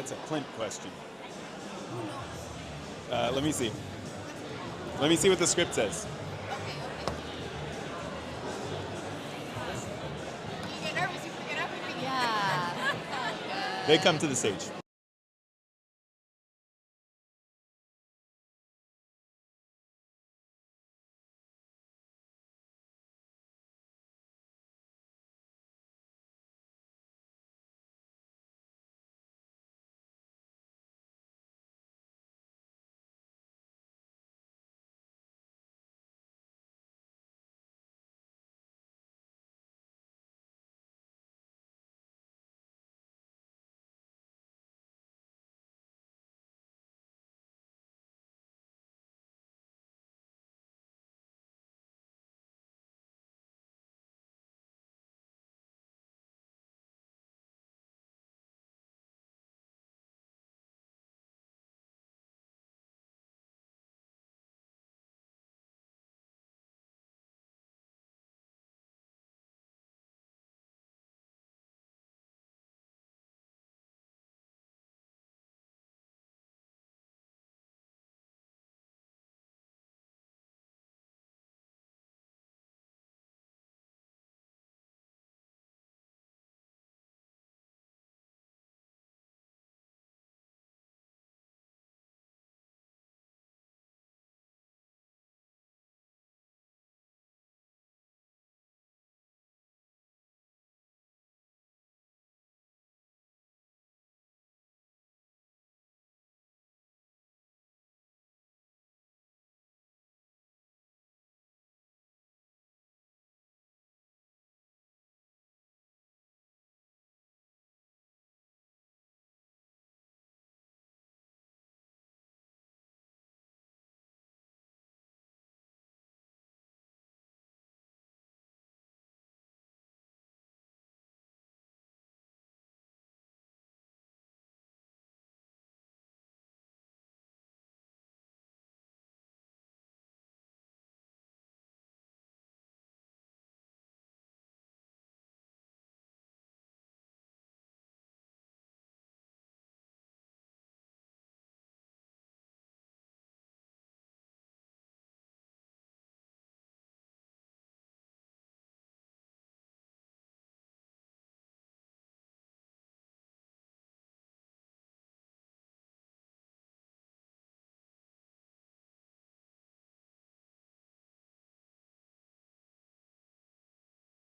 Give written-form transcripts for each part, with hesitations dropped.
That's a Clint question. Let me see. Let me see what the script says. You get nervous, you forget everything. Yeah. They come to the stage.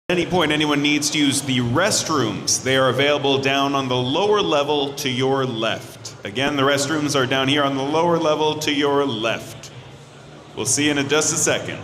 At any point anyone needs to use the restrooms, they are available down on the lower level to your left. Again, the restrooms are down here on the lower level to your left. We'll see you in just a second.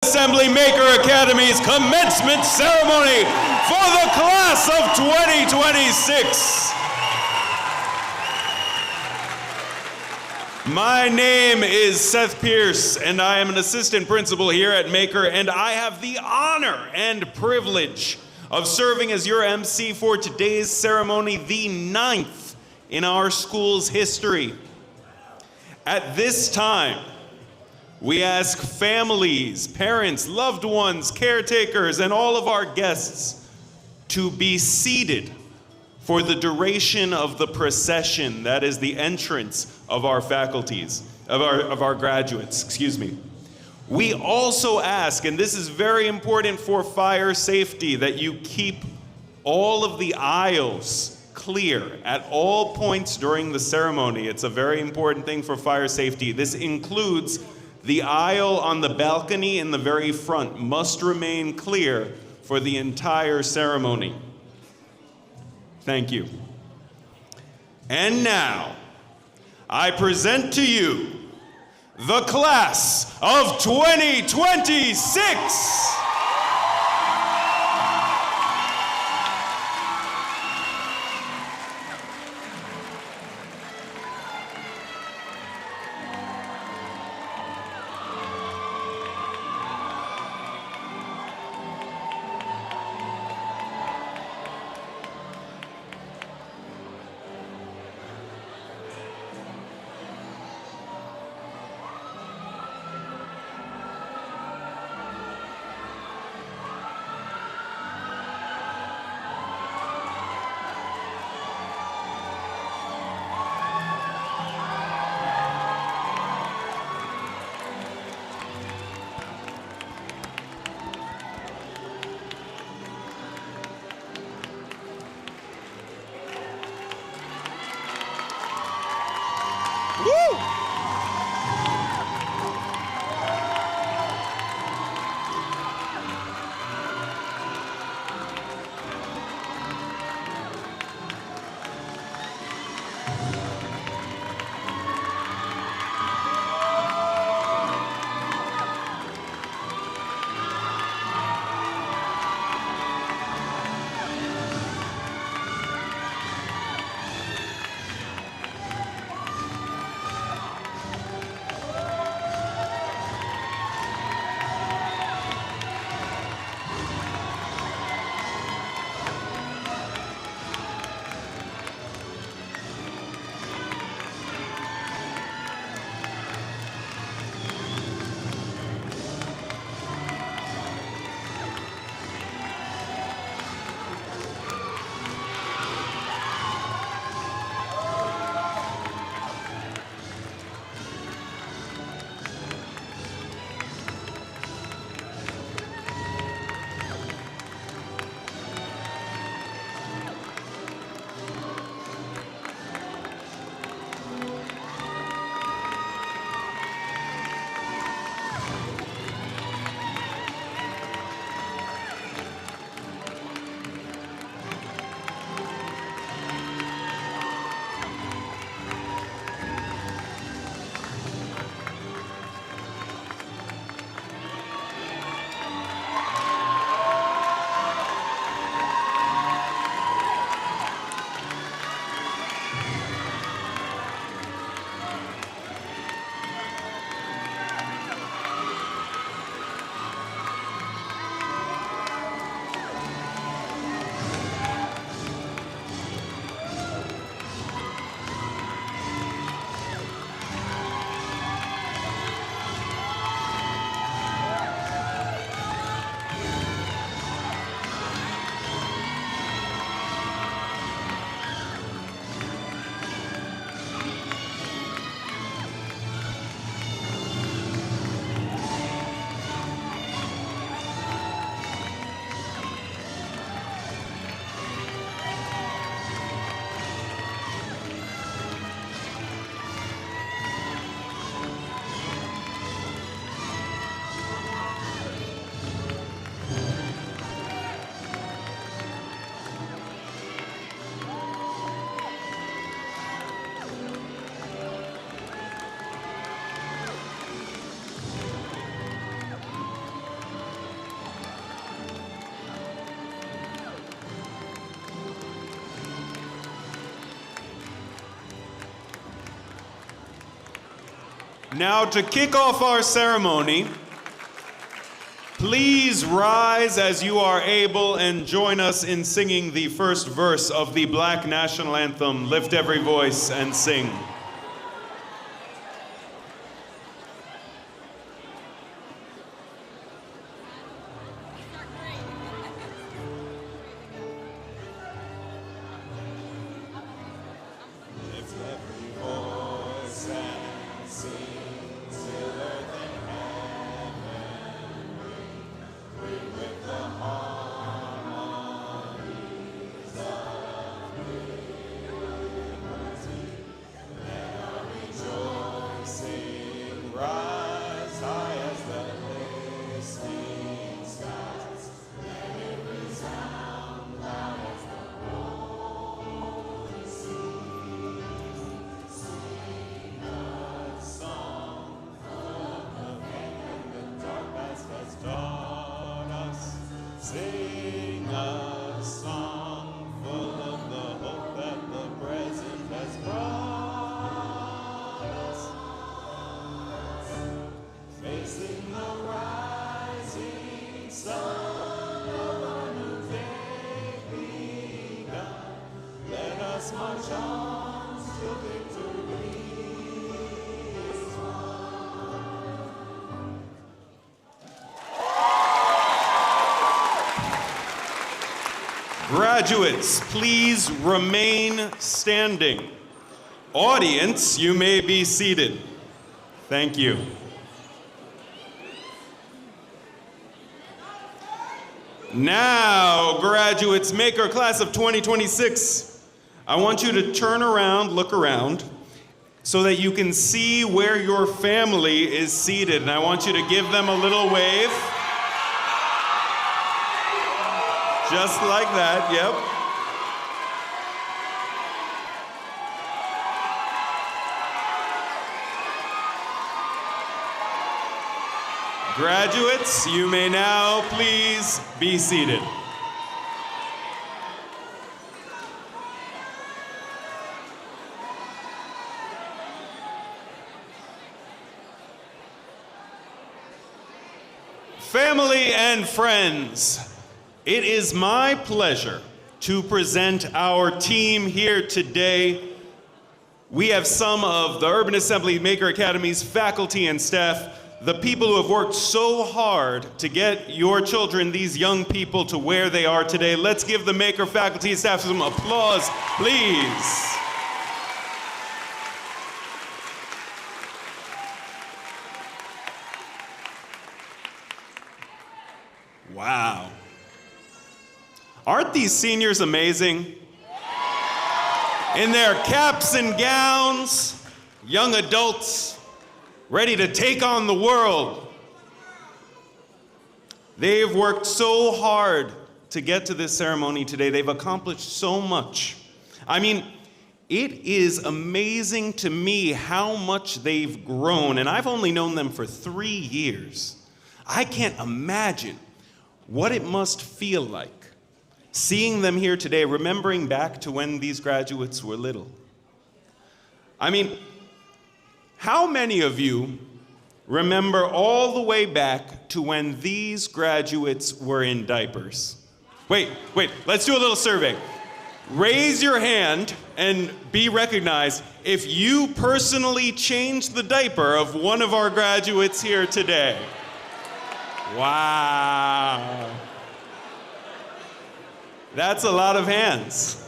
Assembly Maker Academy's commencement ceremony for the class of 2026. My name is Seth Pierce, and I am an assistant principal here at Maker, and I have the honor and privilege of serving as your MC for today's ceremony, the 9th in our school's history. At this time, we ask families, parents, loved ones, caretakers, and all of our guests to be seated for the duration of the procession, that is the entrance of our faculties, of our graduates, excuse me. We also ask, and this is very important for fire safety, that you keep all of the aisles clear at all points during the ceremony. It's a very important thing for fire safety. This includes the aisle on the balcony in the very front must remain clear for the entire ceremony. Thank you. And now, I present to you the class of 2026. Now, to kick off our ceremony, please rise as you are able and join us in singing the first verse of the Black National Anthem, Lift Every Voice and Sing. Sing a song full of the hope that the present has brought us. Facing the rising sun of a new day begun. Let us march on till victory is won. Graduates, please remain standing. Audience, you may be seated. Thank you. Now, graduates, Maker Class of 2026, I want you to turn around, look around, so that you can see where your family is seated. And I want you to give them a little wave. Just like that, yep. Graduates, you may now please be seated. Family and friends, it is my pleasure to present our team here today. We have some of the Urban Assembly Maker Academy's faculty and staff, the people who have worked so hard to get your children, these young people, to where they are today. Let's give the Maker faculty and staff some applause, please. Wow. Aren't these seniors amazing? In their caps and gowns, young adults, ready to take on the world. They've worked so hard to get to this ceremony today. They've accomplished so much. I mean, it is amazing to me how much they've grown, and I've only known them for 3 years. I can't imagine what it must feel like seeing them here today, remembering back to when these graduates were little. I mean, how many of you remember all the way back to when these graduates were in diapers? Wait, let's do a little survey. Raise your hand and be recognized if you personally changed the diaper of one of our graduates here today. Wow. That's a lot of hands.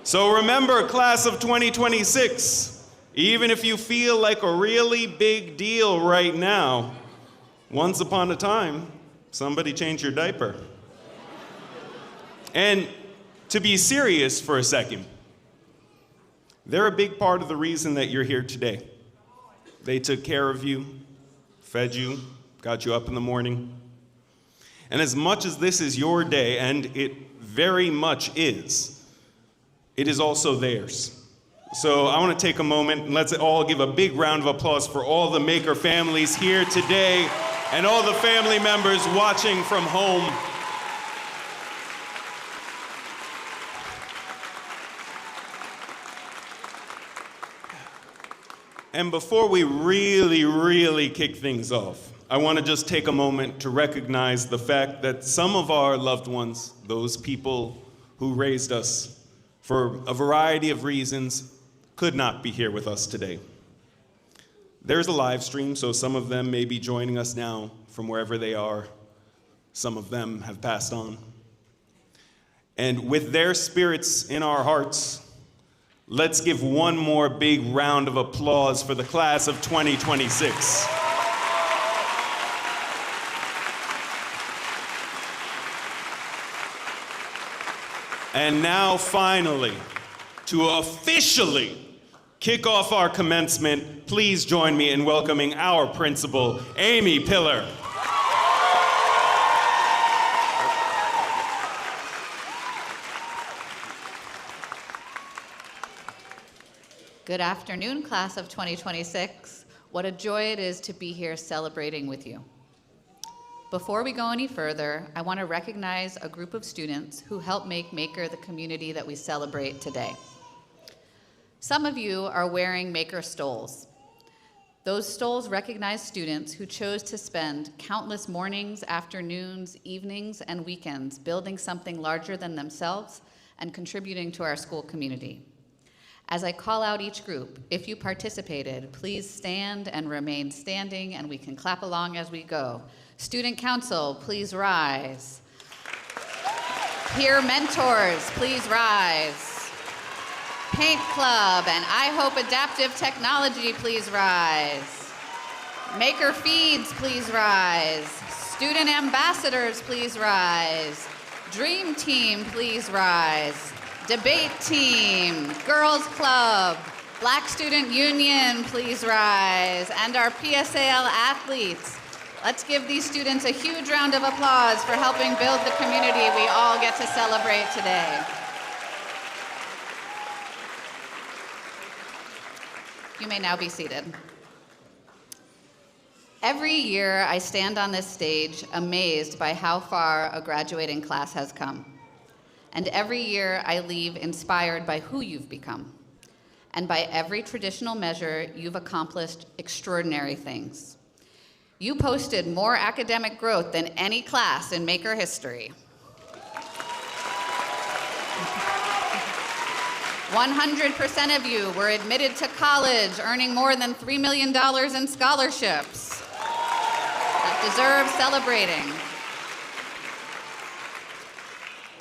So remember, class of 2026, even if you feel like a really big deal right now, once upon a time, somebody changed your diaper. And to be serious for a second, they're a big part of the reason that you're here today. They took care of you, fed you, got you up in the morning. And as much as this is your day, and it very much is, it is also theirs. So I want to take a moment and let's all give a big round of applause for all the Maker families here today and all the family members watching from home. And before we really kick things off, I want to just take a moment to recognize the fact that some of our loved ones, those people who raised us, for a variety of reasons, could not be here with us today. There's a live stream, so some of them may be joining us now from wherever they are. Some of them have passed on. And with their spirits in our hearts, let's give one more big round of applause for the class of 2026. And now finally, to officially kick off our commencement, please join me in welcoming our principal, Amy Pillar. Good afternoon, class of 2026. What a joy it is to be here celebrating with you. Before we go any further, I want to recognize a group of students who helped make Maker the community that we celebrate today. Some of you are wearing Maker stoles. Those stoles recognize students who chose to spend countless mornings, afternoons, evenings, and weekends building something larger than themselves and contributing to our school community. As I call out each group, if you participated, please stand and remain standing, and we can clap along as we go. Student council, please rise. Peer mentors, please rise. Paint club and I Hope Adaptive Technology, please rise. Maker feeds, please rise. Student ambassadors, please rise. Dream team, please rise. Debate team, girls club, Black Student Union, please rise. And our PSAL athletes. Let's give these students a huge round of applause for helping build the community we all get to celebrate today. You may now be seated. Every year, I stand on this stage amazed by how far a graduating class has come. And every year, I leave inspired by who you've become. And by every traditional measure, you've accomplished extraordinary things. You posted more academic growth than any class in Maker history. 100% of you were admitted to college, earning more than $3 million in scholarships. That deserves celebrating.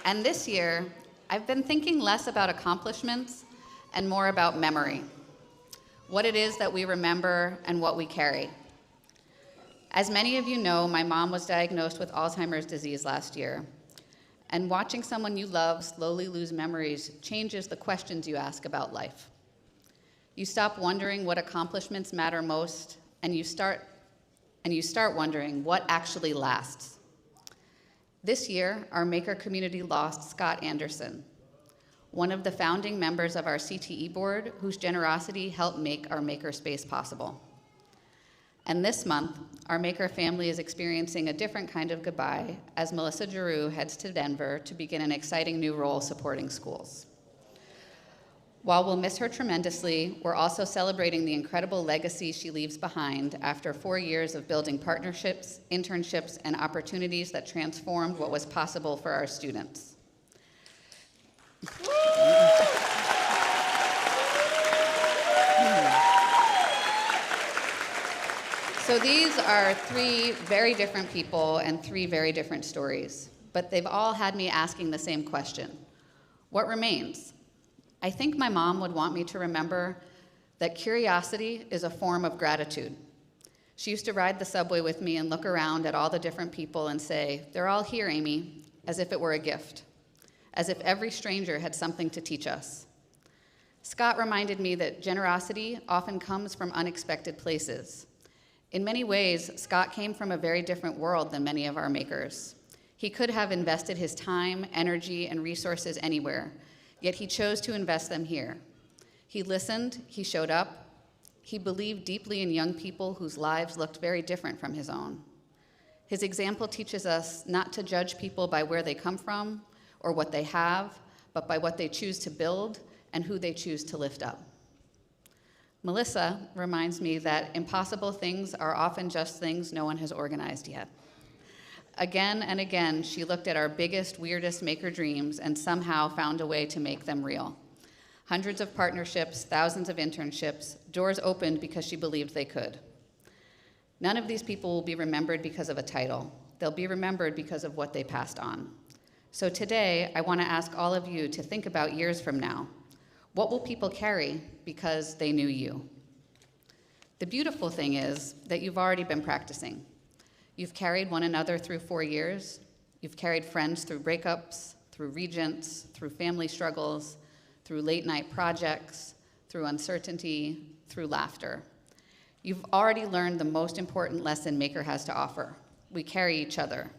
And this year, I've been thinking less about accomplishments and more about memory. What it is that we remember and what we carry. As many of you know, my mom was diagnosed with Alzheimer's disease last year. And watching someone you love slowly lose memories changes the questions you ask about life. You stop wondering what accomplishments matter most, and you start wondering what actually lasts. This year, our Maker community lost Scott Anderson, one of the founding members of our CTE board whose generosity helped make our Maker space possible. And this month, our Maker family is experiencing a different kind of goodbye as Melissa Giroux heads to Denver to begin an exciting new role supporting schools. While we'll miss her tremendously, we're also celebrating the incredible legacy she leaves behind after 4 years of building partnerships, internships, and opportunities that transformed what was possible for our students. So these are 3 very different people and 3 very different stories, but they've all had me asking the same question. What remains? I think my mom would want me to remember that curiosity is a form of gratitude. She used to ride the subway with me and look around at all the different people and say, "They're all here, Amy," as if it were a gift, as if every stranger had something to teach us. Scott reminded me that generosity often comes from unexpected places. In many ways, Scott came from a very different world than many of our makers. He could have invested his time, energy, and resources anywhere, yet he chose to invest them here. He listened, he showed up, he believed deeply in young people whose lives looked very different from his own. His example teaches us not to judge people by where they come from or what they have, but by what they choose to build and who they choose to lift up. Melissa reminds me that impossible things are often just things no one has organized yet. Again and again, she looked at our biggest, weirdest maker dreams and somehow found a way to make them real. Hundreds of partnerships, thousands of internships, doors opened because she believed they could. None of these people will be remembered because of a title. They'll be remembered because of what they passed on. So today, I want to ask all of you to think about years from now. What will people carry because they knew you? The beautiful thing is that you've already been practicing. You've carried one another through 4 years. You've carried friends through breakups, through regents, through family struggles, through late night projects, through uncertainty, through laughter. You've already learned the most important lesson Maker has to offer. We carry each other.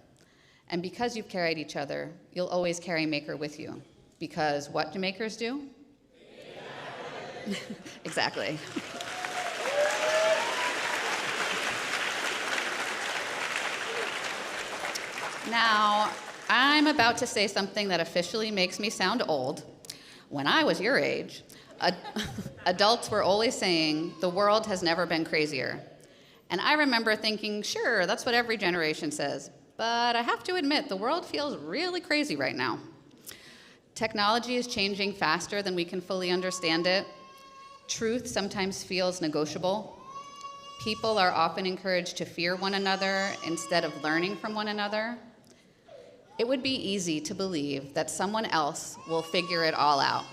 And because you've carried each other, you'll always carry Maker with you. Because what do makers do? Exactly. Now, I'm about to say something that officially makes me sound old. When I was your age, adults were always saying, the world has never been crazier. And I remember thinking, sure, that's what every generation says. But I have to admit, the world feels really crazy right now. Technology is changing faster than we can fully understand it. Truth sometimes feels negotiable. People are often encouraged to fear one another instead of learning from one another. It would be easy to believe that someone else will figure it all out.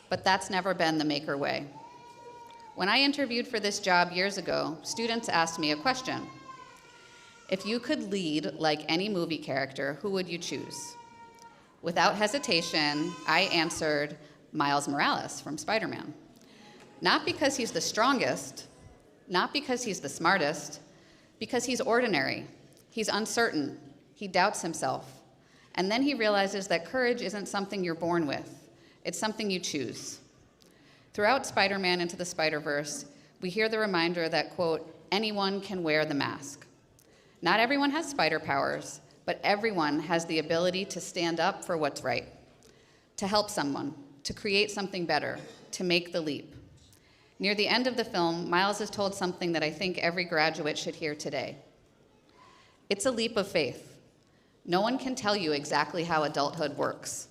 But that's never been the Maker way. When I interviewed for this job years ago, students asked me a question. If you could lead like any movie character, who would you choose? Without hesitation, I answered Miles Morales from Spider-Man. Not because he's the strongest, not because he's the smartest, because he's ordinary, he's uncertain, he doubts himself, and then he realizes that courage isn't something you're born with, it's something you choose. Throughout Spider-Man Into the Spider-Verse, we hear the reminder that, quote, anyone can wear the mask. Not everyone has spider powers, but everyone has the ability to stand up for what's right, to help someone, to create something better, to make the leap. Near the end of the film, Miles is told something that I think every graduate should hear today. It's a leap of faith. No one can tell you exactly how adulthood works.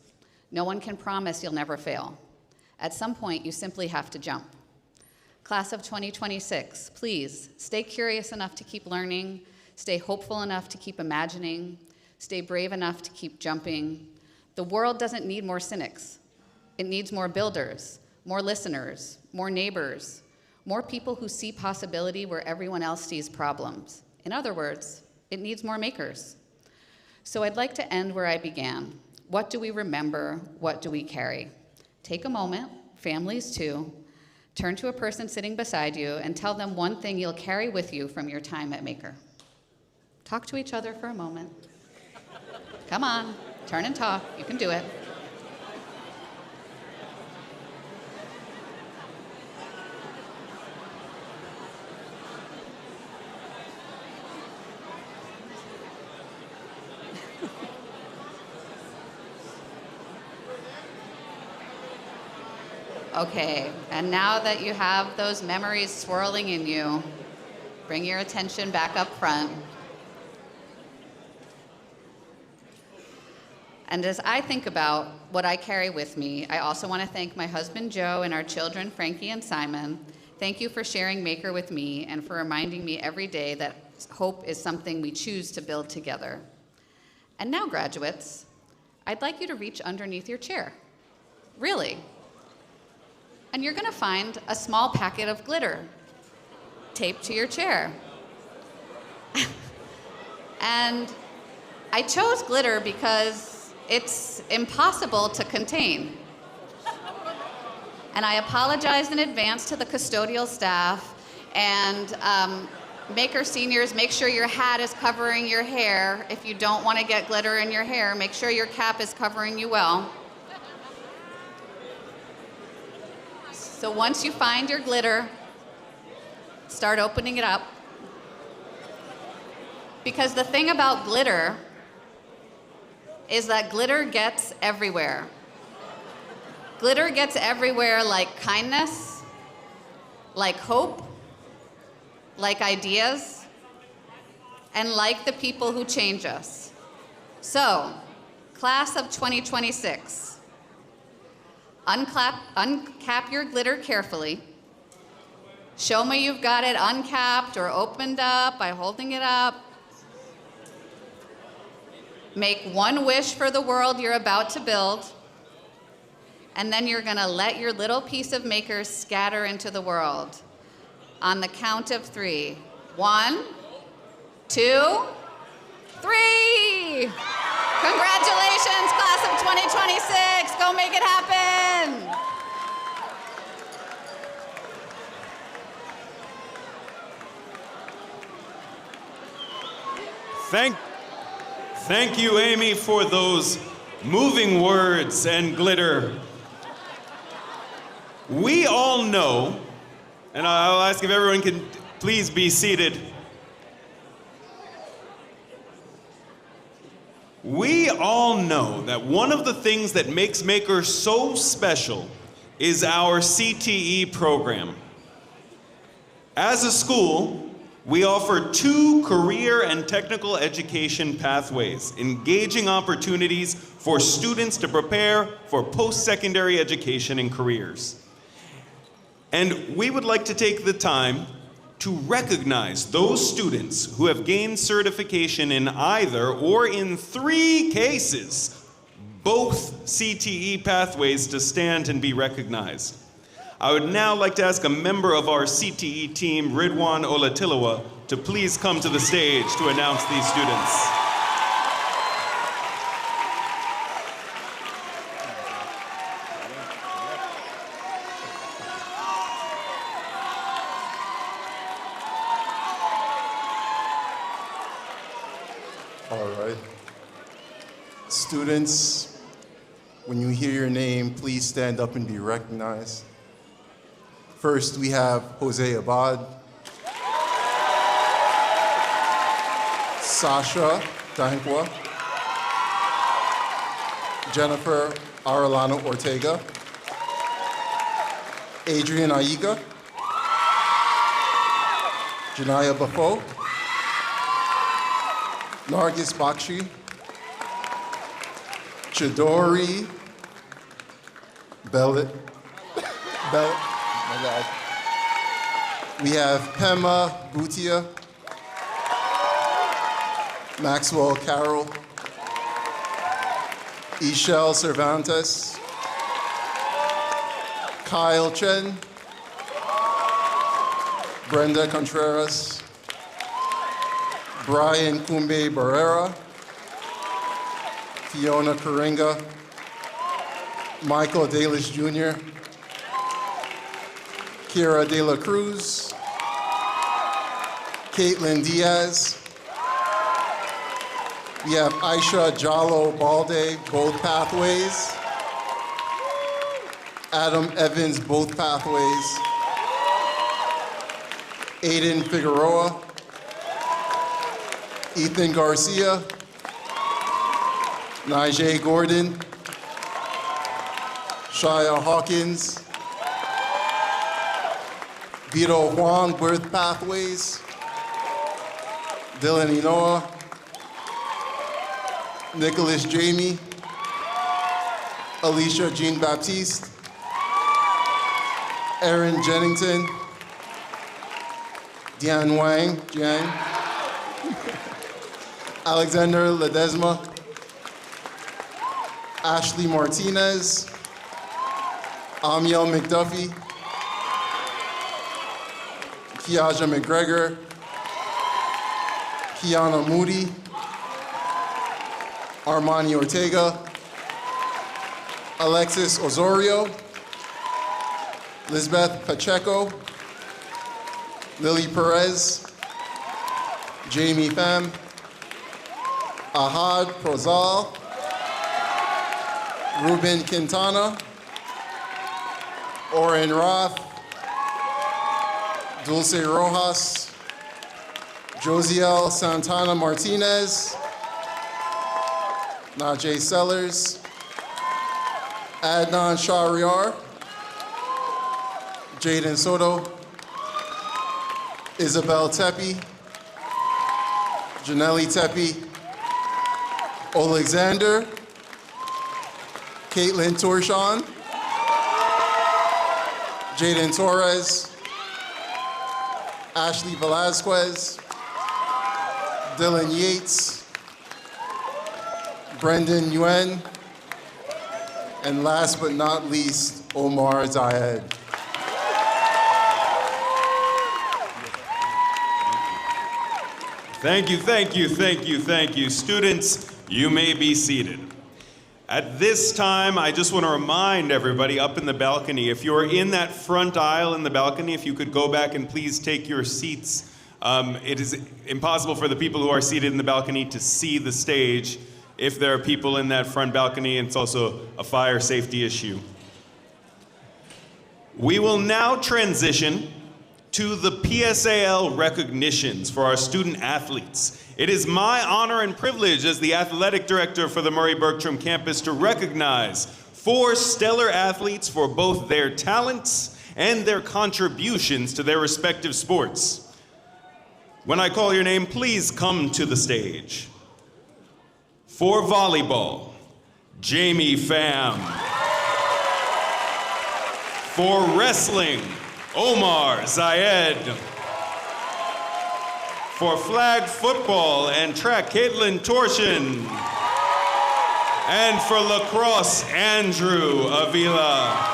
No one can promise you'll never fail. At some point, you simply have to jump. Class of 2026, please stay curious enough to keep learning, stay hopeful enough to keep imagining, stay brave enough to keep jumping. The world doesn't need more cynics. It needs more builders, more listeners, more neighbors, more people who see possibility where everyone else sees problems. In other words, it needs more makers. So I'd like to end where I began. What do we remember? What do we carry? Take a moment, families too, turn to a person sitting beside you and tell them one thing you'll carry with you from your time at Maker. Talk to each other for a moment. Come on, turn and talk, you can do it. Okay, and now that you have those memories swirling in you, bring your attention back up front. And as I think about what I carry with me, I also want to thank my husband, Joe, and our children, Frankie and Simon. Thank you for sharing Maker with me and for reminding me every day that hope is something we choose to build together. And now, graduates, I'd like you to reach underneath your chair. Really. And you're going to find a small packet of glitter taped to your chair. And I chose glitter because it's impossible to contain. And I apologize in advance to the custodial staff. And Maker seniors, make sure your hat is covering your hair. If you don't want to get glitter in your hair, make sure your cap is covering you well. So once you find your glitter, start opening it up. Because the thing about glitter is that glitter gets everywhere. Glitter gets everywhere like kindness, like hope, like ideas, and like the people who change us. So, class of 2026, uncap your glitter carefully. Show me you've got it uncapped or opened up by holding it up. Make one wish for the world you're about to build, and then you're gonna let your little piece of maker scatter into the world. On the count of 3. 1, 2, 3! Congratulations, class of 2026. Go make it happen. Thank you, Amy, for those moving words and glitter. We all know, and I'll ask if everyone can please be seated. We all know that one of the things that makes Maker so special is our CTE program. As a school, we offer 2 career and technical education pathways, engaging opportunities for students to prepare for post-secondary education and careers. And we would like to take the time to recognize those students who have gained certification in either or in 3 cases, both CTE pathways to stand and be recognized. I would now like to ask a member of our CTE team, Ridwan Olatilawa, to please come to the stage to announce these students. All right. Students, when you hear your name, please stand up and be recognized. First, we have Jose Abad, Sasha Dankwa, Jennifer Arellano Ortega, Adrian Aiga, Janaya Bafo, Nargis Bakshi, Chidori Bellet, my God. We have Pema Bhutia, Maxwell Carroll, Ishel Cervantes, Kyle Chen, Brenda Contreras, Brian Kumbe Barrera, Fiona Karinga, Michael Dalis Jr., Kira De La Cruz, Caitlin Diaz. We have Aisha Jallo Balde, both pathways. Adam Evans, both pathways. Aiden Figueroa, Ethan Garcia, Najee Gordon, Shia Hawkins, Vito Huang, birth pathways, Dylan Inoa, Nicholas Jamie, Alicia Jean Baptiste, Erin Jennington, Diane Wang, Alexander Ledesma, Ashley Martinez, Amiel McDuffie, Kiaja McGregor, Kiana Moody, Armani Ortega, Alexis Osorio, Lisbeth Pacheco, Lily Perez, Jamie Pham, Ahad Prozal, Ruben Quintana, Oren Roth, Dulce Rojas, Josiel Santana Martinez, Najee Sellers, Adnan Shahriar, Jaden Soto, Isabel Tepe, Janelli Tepe, Alexander, Caitlin Torshon, Jaden Torres, Ashley Velasquez, Dylan Yates, Brendan Yuen, and last but not least, Omar Zayed. Thank you, thank you, thank you, thank you. Students, you may be seated. At this time, I just want to remind everybody up in the balcony, if you're in that front aisle in the balcony, if you could go back and please take your seats. It is impossible for the people who are seated in the balcony to see the stage if there are people in that front balcony, and it's also a fire safety issue. We will now transition to the PSAL recognitions for our student athletes. It is my honor and privilege as the athletic director for the Murray-Bergstrom campus to recognize 4 stellar athletes for both their talents and their contributions to their respective sports. When I call your name, please come to the stage. For volleyball, Jamie Pham. For wrestling, Omar Zayed. For flag football and track, Caitlin Torshin. And for lacrosse, Andrew Avila.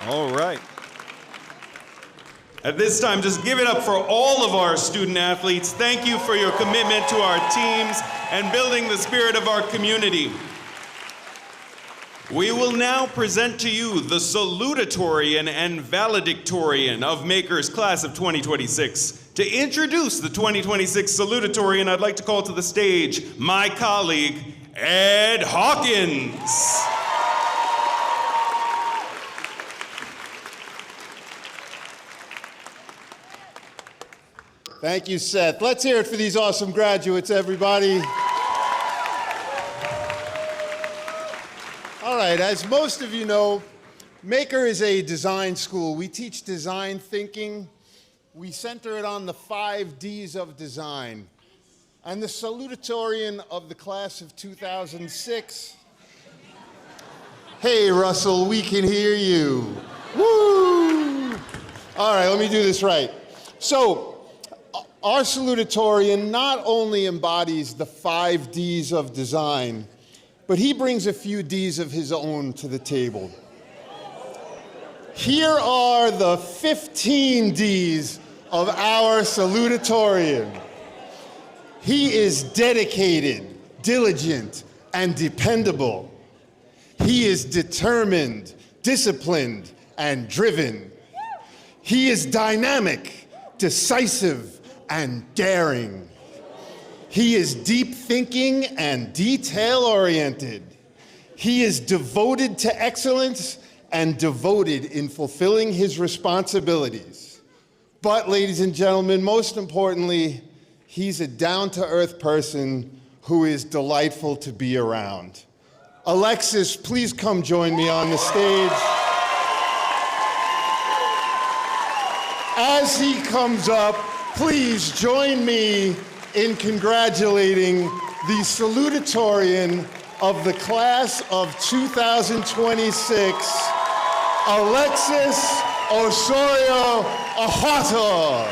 All right. At this time, just give it up for all of our student athletes. Thank you for your commitment to our teams and building the spirit of our community. We will now present to you the Salutatorian and Valedictorian of Makers Class of 2026. To introduce the 2026 Salutatorian, I'd like to call to the stage my colleague, Ed Hawkins. Thank you, Seth. Let's hear it for these awesome graduates, everybody. All right, as most of you know, Maker is a design school. We teach design thinking. We center it on the 5 Ds of design. And the salutatorian of the class of 2006. Hey, Russell, we can hear you. Woo! All right, let me do this right. So, our salutatorian not only embodies the 5 Ds of design, but he brings a few Ds of his own to the table. Here are the 15 Ds of our salutatorian. He is dedicated, diligent, and dependable. He is determined, disciplined, and driven. He is dynamic, decisive, and daring. He is deep thinking and detail-oriented. He is devoted to excellence and devoted in fulfilling his responsibilities. But, ladies and gentlemen, most importantly, he's a down-to-earth person who is delightful to be around. Alexis, please come join me on the stage. As he comes up, please join me in congratulating the salutatorian of the class of 2026, Alexis Osorio Ahata.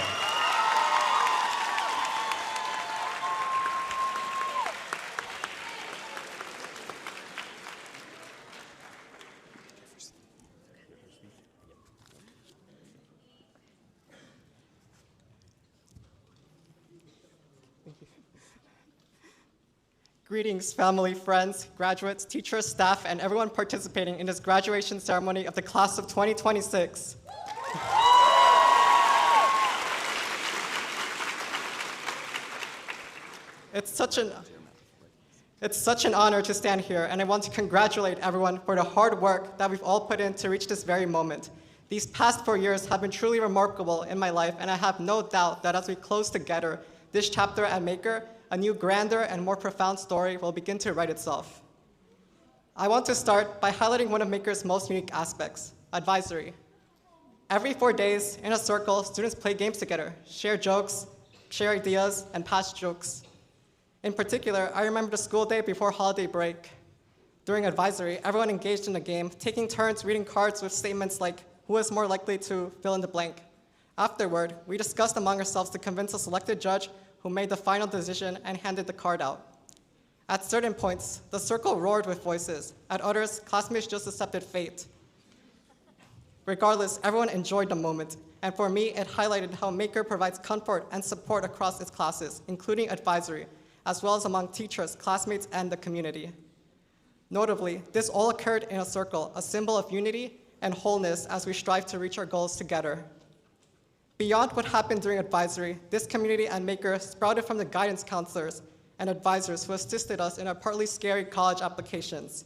Greetings, family, friends, graduates, teachers, staff, and everyone participating in this graduation ceremony of the class of 2026. It's such an honor to stand here, and I want to congratulate everyone for the hard work that we've all put in to reach this very moment. These past 4 years have been truly remarkable in my life, and I have no doubt that as we close together this chapter at Maker, a new grander and more profound story will begin to write itself. I want to start by highlighting one of Maker's most unique aspects, advisory. Every 4 days, in a circle, students play games together, share jokes, share ideas, and pass jokes. In particular, I remember the school day before holiday break. During advisory, everyone engaged in the game, taking turns reading cards with statements like, who is more likely to fill in the blank? Afterward, we discussed among ourselves to convince a selected judge who made the final decision and handed the card out. At certain points, the circle roared with voices. At others, classmates just accepted fate. Regardless, everyone enjoyed the moment, and for me, it highlighted how Maker provides comfort and support across its classes, including advisory, as well as among teachers, classmates, and the community. Notably, this all occurred in a circle, a symbol of unity and wholeness as we strive to reach our goals together. Beyond what happened during advisory, this community and Maker sprouted from the guidance counselors and advisors who assisted us in our partly scary college applications,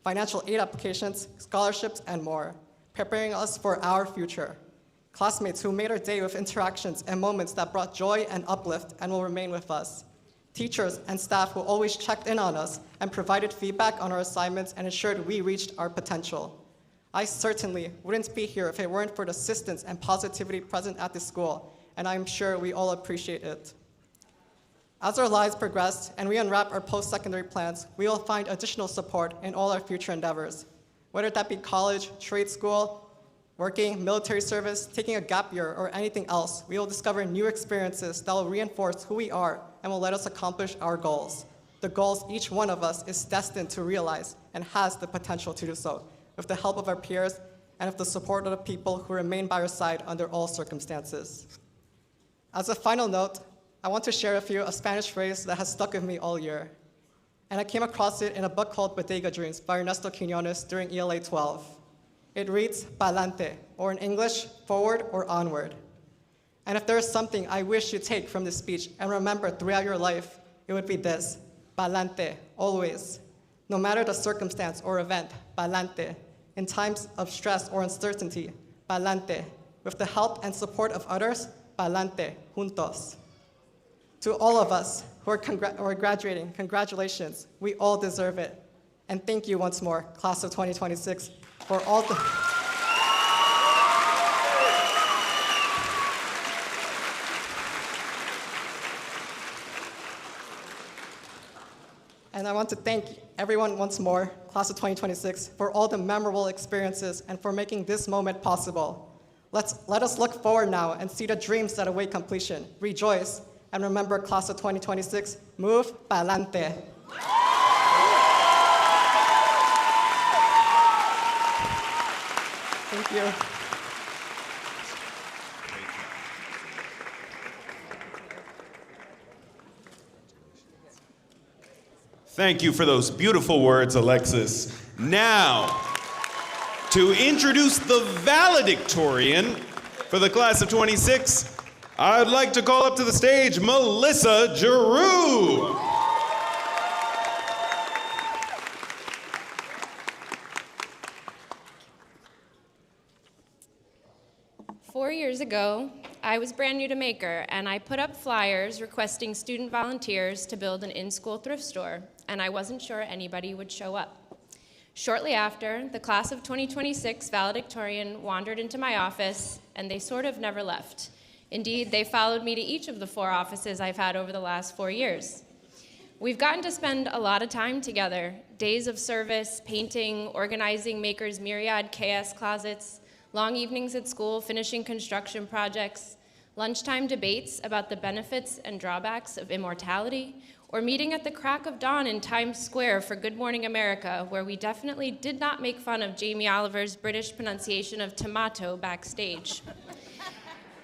financial aid applications, scholarships, and more, preparing us for our future. Classmates who made our day with interactions and moments that brought joy and uplift and will remain with us. Teachers and staff who always checked in on us and provided feedback on our assignments and ensured we reached our potential. I certainly wouldn't be here if it weren't for the assistance and positivity present at this school, and I'm sure we all appreciate it. As our lives progress and we unwrap our post-secondary plans, we will find additional support in all our future endeavors. Whether that be college, trade school, working, military service, taking a gap year, or anything else, we will discover new experiences that will reinforce who we are and will let us accomplish our goals. The goals each one of us is destined to realize and has the potential to do so, with the help of our peers and with the support of the people who remain by our side under all circumstances. As a final note, I want to share with you a Spanish phrase that has stuck with me all year. And I came across it in a book called Bodega Dreams by Ernesto Quiñones during ELA 12. It reads, pa'lante, or in English, forward or onward. And if there is something I wish you take from this speech and remember throughout your life, it would be this, pa'lante, always. No matter the circumstance or event, pa'lante. In times of stress or uncertainty, pa'lante. With the help and support of others, pa'lante, juntos. To all of us who are graduating, congratulations. We all deserve it. And thank you once more, class of 2026, for all the... And I want to thank everyone once more, class of 2026, for all the memorable experiences and for making this moment possible. Let us look forward now and see the dreams that await completion. Rejoice, and remember, class of 2026, move pa'lante. Thank you. Thank you for those beautiful words, Alexis. Now, to introduce the Valedictorian for the class of 26, I'd like to call up to the stage Melissa Giroux. 4 years ago, I was brand new to Maker, and I put up flyers requesting student volunteers to build an in-school thrift store, and I wasn't sure anybody would show up. Shortly after, the class of 2026 valedictorian wandered into my office, and they sort of never left. Indeed, they followed me to each of the 4 offices I've had over the last 4 years. We've gotten to spend a lot of time together, days of service, painting, organizing Maker's myriad chaos closets, long evenings at school finishing construction projects, lunchtime debates about the benefits and drawbacks of immortality, or meeting at the crack of dawn in Times Square for Good Morning America, where we definitely did not make fun of Jamie Oliver's British pronunciation of tomato backstage.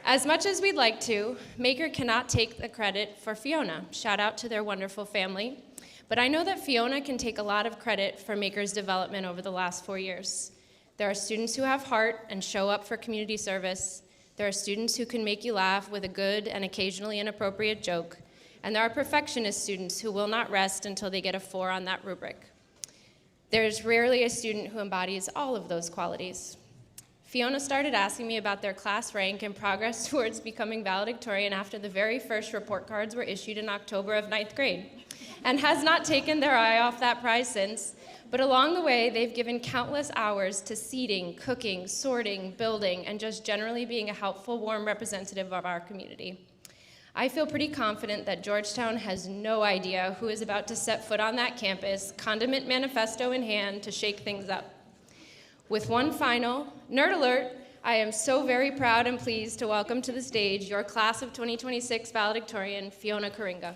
As much as we'd like to, Maker cannot take the credit for Fiona. Shout out to their wonderful family. But I know that Fiona can take a lot of credit for Maker's development over the last 4 years. There are students who have heart and show up for community service. There are students who can make you laugh with a good and occasionally inappropriate joke. And there are perfectionist students who will not rest until they get a 4 on that rubric. There's rarely a student who embodies all of those qualities. Fiona started asking me about their class rank and progress towards becoming valedictorian after the very first report cards were issued in October of 9th grade, and has not taken their eye off that prize since. But along the way, they've given countless hours to seating, cooking, sorting, building, and just generally being a helpful, warm representative of our community. I feel pretty confident that Georgetown has no idea who is about to set foot on that campus, condiment manifesto in hand, to shake things up. With one final nerd alert, I am so very proud and pleased to welcome to the stage your class of 2026 valedictorian, Fiona Karinga.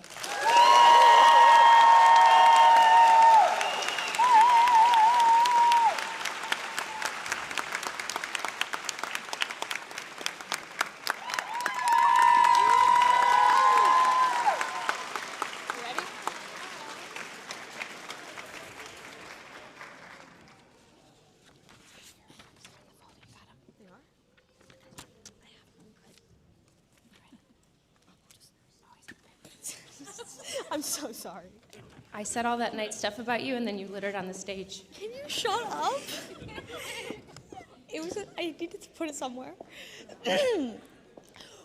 I'm so sorry. I said all that nice stuff about you, and then you littered on the stage. Can you shut up? I needed to put it somewhere.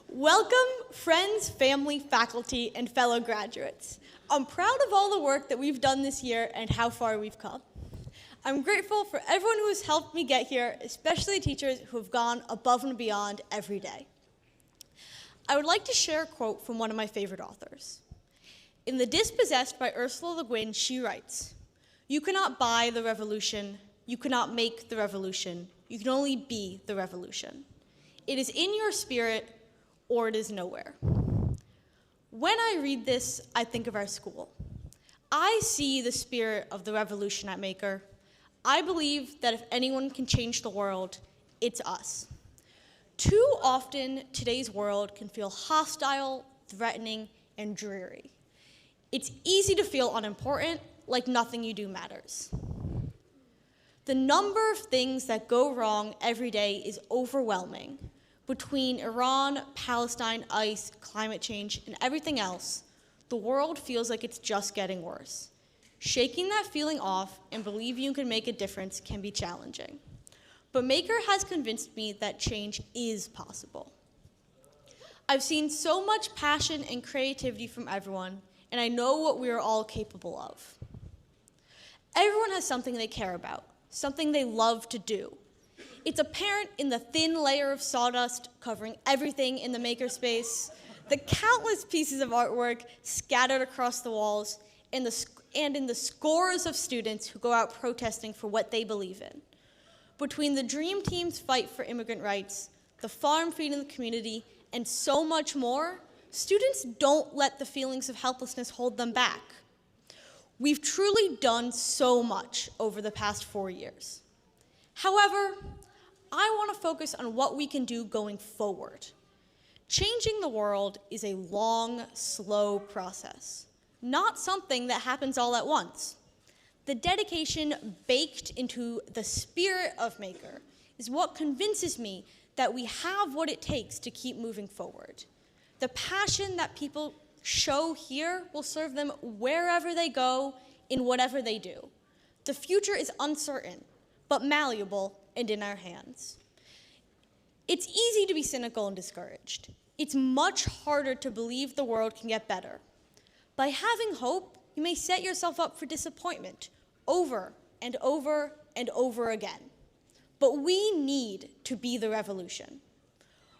Welcome, friends, family, faculty, and fellow graduates. I'm proud of all the work that we've done this year and how far we've come. I'm grateful for everyone who has helped me get here, especially teachers who have gone above and beyond every day. I would like to share a quote from one of my favorite authors. In The Dispossessed by Ursula Le Guin, she writes, "You cannot buy the revolution, you cannot make the revolution, you can only be the revolution. It is in your spirit, or it is nowhere." When I read this, I think of our school. I see the spirit of the revolution at Maker. I believe that if anyone can change the world, it's us. Too often, today's world can feel hostile, threatening, and dreary. It's easy to feel unimportant, like nothing you do matters. The number of things that go wrong every day is overwhelming. Between Iran, Palestine, ICE, climate change, and everything else, the world feels like it's just getting worse. Shaking that feeling off and believing you can make a difference can be challenging. But Maker has convinced me that change is possible. I've seen so much passion and creativity from everyone, and I know what we are all capable of. Everyone has something they care about, something they love to do. It's apparent in the thin layer of sawdust covering everything in the makerspace, the countless pieces of artwork scattered across the walls, and in the scores of students who go out protesting for what they believe in. Between the Dream Team's fight for immigrant rights, the farm feeding the community, and so much more, students don't let the feelings of helplessness hold them back. We've truly done so much over the past 4 years. However, I want to focus on what we can do going forward. Changing the world is a long, slow process, not something that happens all at once. The dedication baked into the spirit of Maker is what convinces me that we have what it takes to keep moving forward. The passion that people show here will serve them wherever they go, in whatever they do. The future is uncertain, but malleable and in our hands. It's easy to be cynical and discouraged. It's much harder to believe the world can get better. By having hope, you may set yourself up for disappointment over and over and over again. But we need to be the revolution.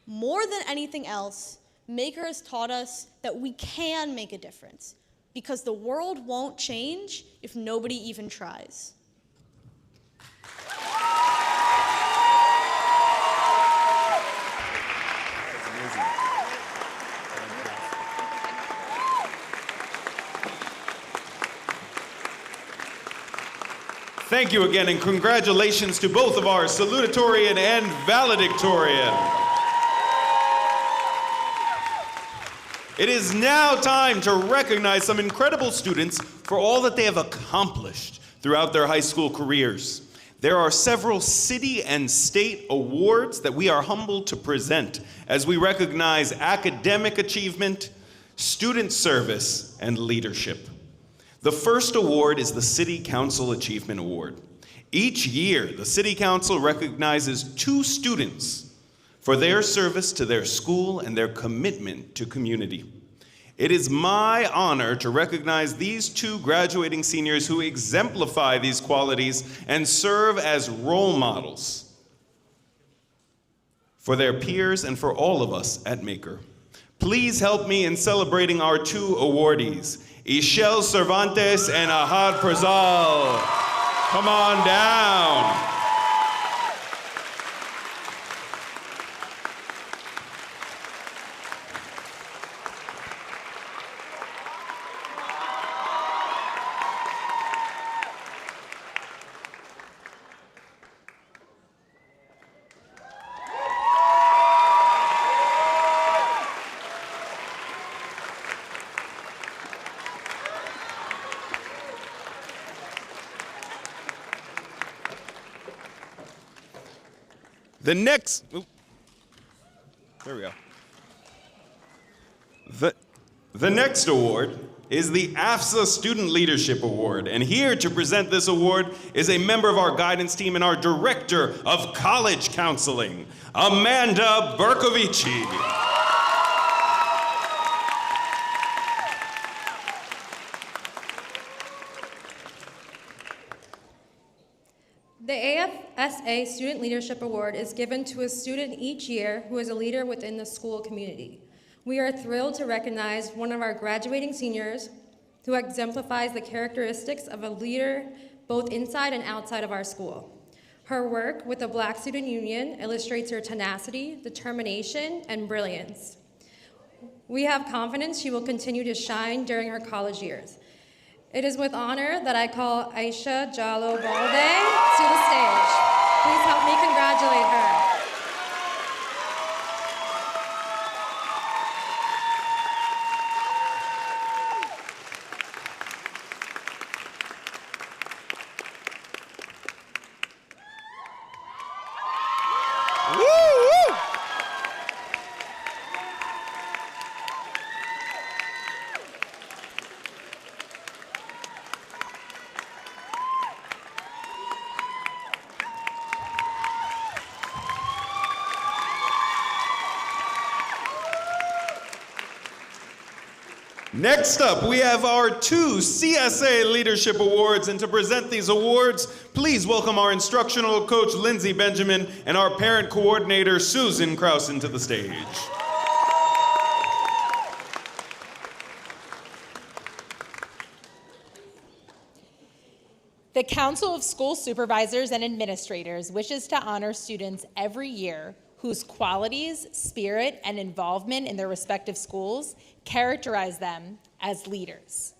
More than anything else, Maker has taught us that we can make a difference, because the world won't change if nobody even tries. Thank you again, and congratulations to both of our Salutatorian and Valedictorian. It is now time to recognize some incredible students for all that they have accomplished throughout their high school careers. There are several city and state awards that we are humbled to present as we recognize academic achievement, student service, and leadership. The first award is the City Council Achievement Award. Each year, the City Council recognizes 2 students for their service to their school and their commitment to community. It is my honor to recognize these 2 graduating seniors who exemplify these qualities and serve as role models for their peers and for all of us at Maker. Please help me in celebrating our 2 awardees, Ishel Cervantes and Ahad Prazal. Come on down. The next, there we go. The next award is the AFSA Student Leadership Award. And here to present this award is a member of our guidance team and our Director of College Counseling, Amanda Berkovici. The AFSA Student Leadership Award is given to a student each year who is a leader within the school community. We are thrilled to recognize one of our graduating seniors who exemplifies the characteristics of a leader both inside and outside of our school. Her work with the Black Student Union illustrates her tenacity, determination, and brilliance. We have confidence she will continue to shine during her college years. It is with honor that I call Aisha Jallo Balde to the stage. Please help me congratulate her. Next up, we have our 2 CSA Leadership Awards, and to present these awards, please welcome our instructional coach, Lindsay Benjamin, and our parent coordinator, Susan Krausen, to the stage. The Council of School Supervisors and Administrators wishes to honor students every year whose qualities, spirit, and involvement in their respective schools characterize them as leaders.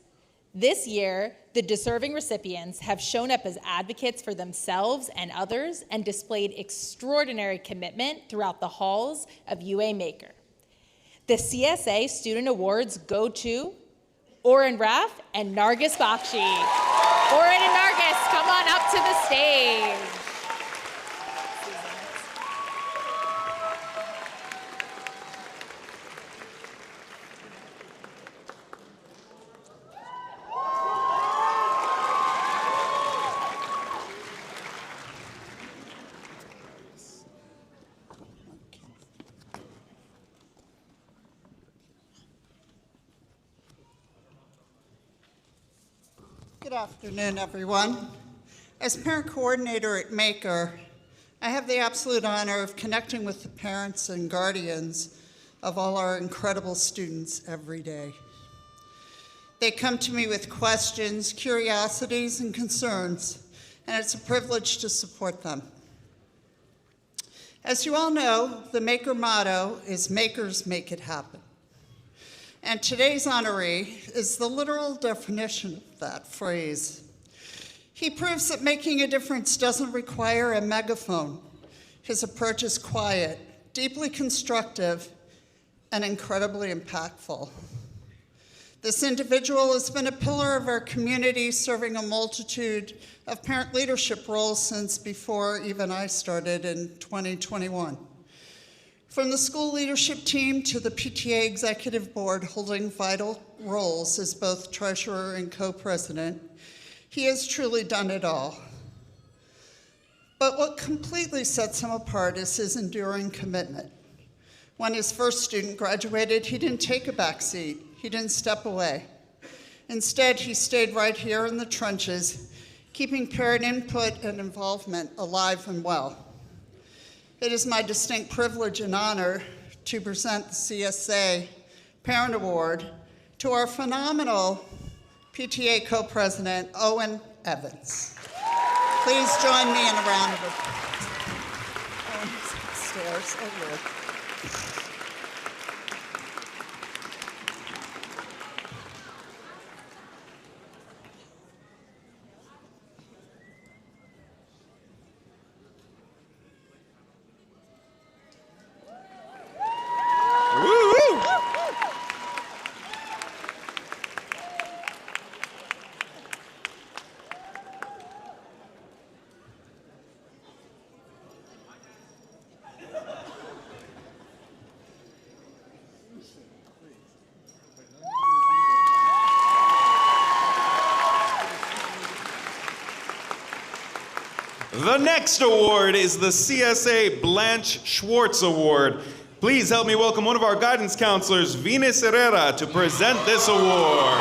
This year, the deserving recipients have shown up as advocates for themselves and others and displayed extraordinary commitment throughout the halls of UA Maker. The CSA Student Awards go to Oren Raff and Nargis Bakshi. Oren and Nargis, come on up to the stage. Good afternoon, everyone. As parent coordinator at Maker, I have the absolute honor of connecting with the parents and guardians of all our incredible students every day. They come to me with questions, curiosities, and concerns, and it's a privilege to support them. As you all know, the Maker motto is Makers Make It Happen. And today's honoree is the literal definition of that phrase. He proves that making a difference doesn't require a megaphone. His approach is quiet, deeply constructive, and incredibly impactful. This individual has been a pillar of our community, serving a multitude of parent leadership roles since before even I started in 2021. From the school leadership team to the PTA executive board, holding vital roles as both treasurer and co-president, he has truly done it all. But what completely sets him apart is his enduring commitment. When his first student graduated, he didn't take a back seat. He didn't step away. Instead, he stayed right here in the trenches, keeping parent input and involvement alive and well. It is my distinct privilege and honor to present the CSA Parent Award to our phenomenal PTA co-president, Owen Evans. Please join me in a round of applause. Upstairs. Oh, Lord. The next award is the CSA Blanche Schwartz Award. Please help me welcome one of our guidance counselors, Venus Herrera, to present this award.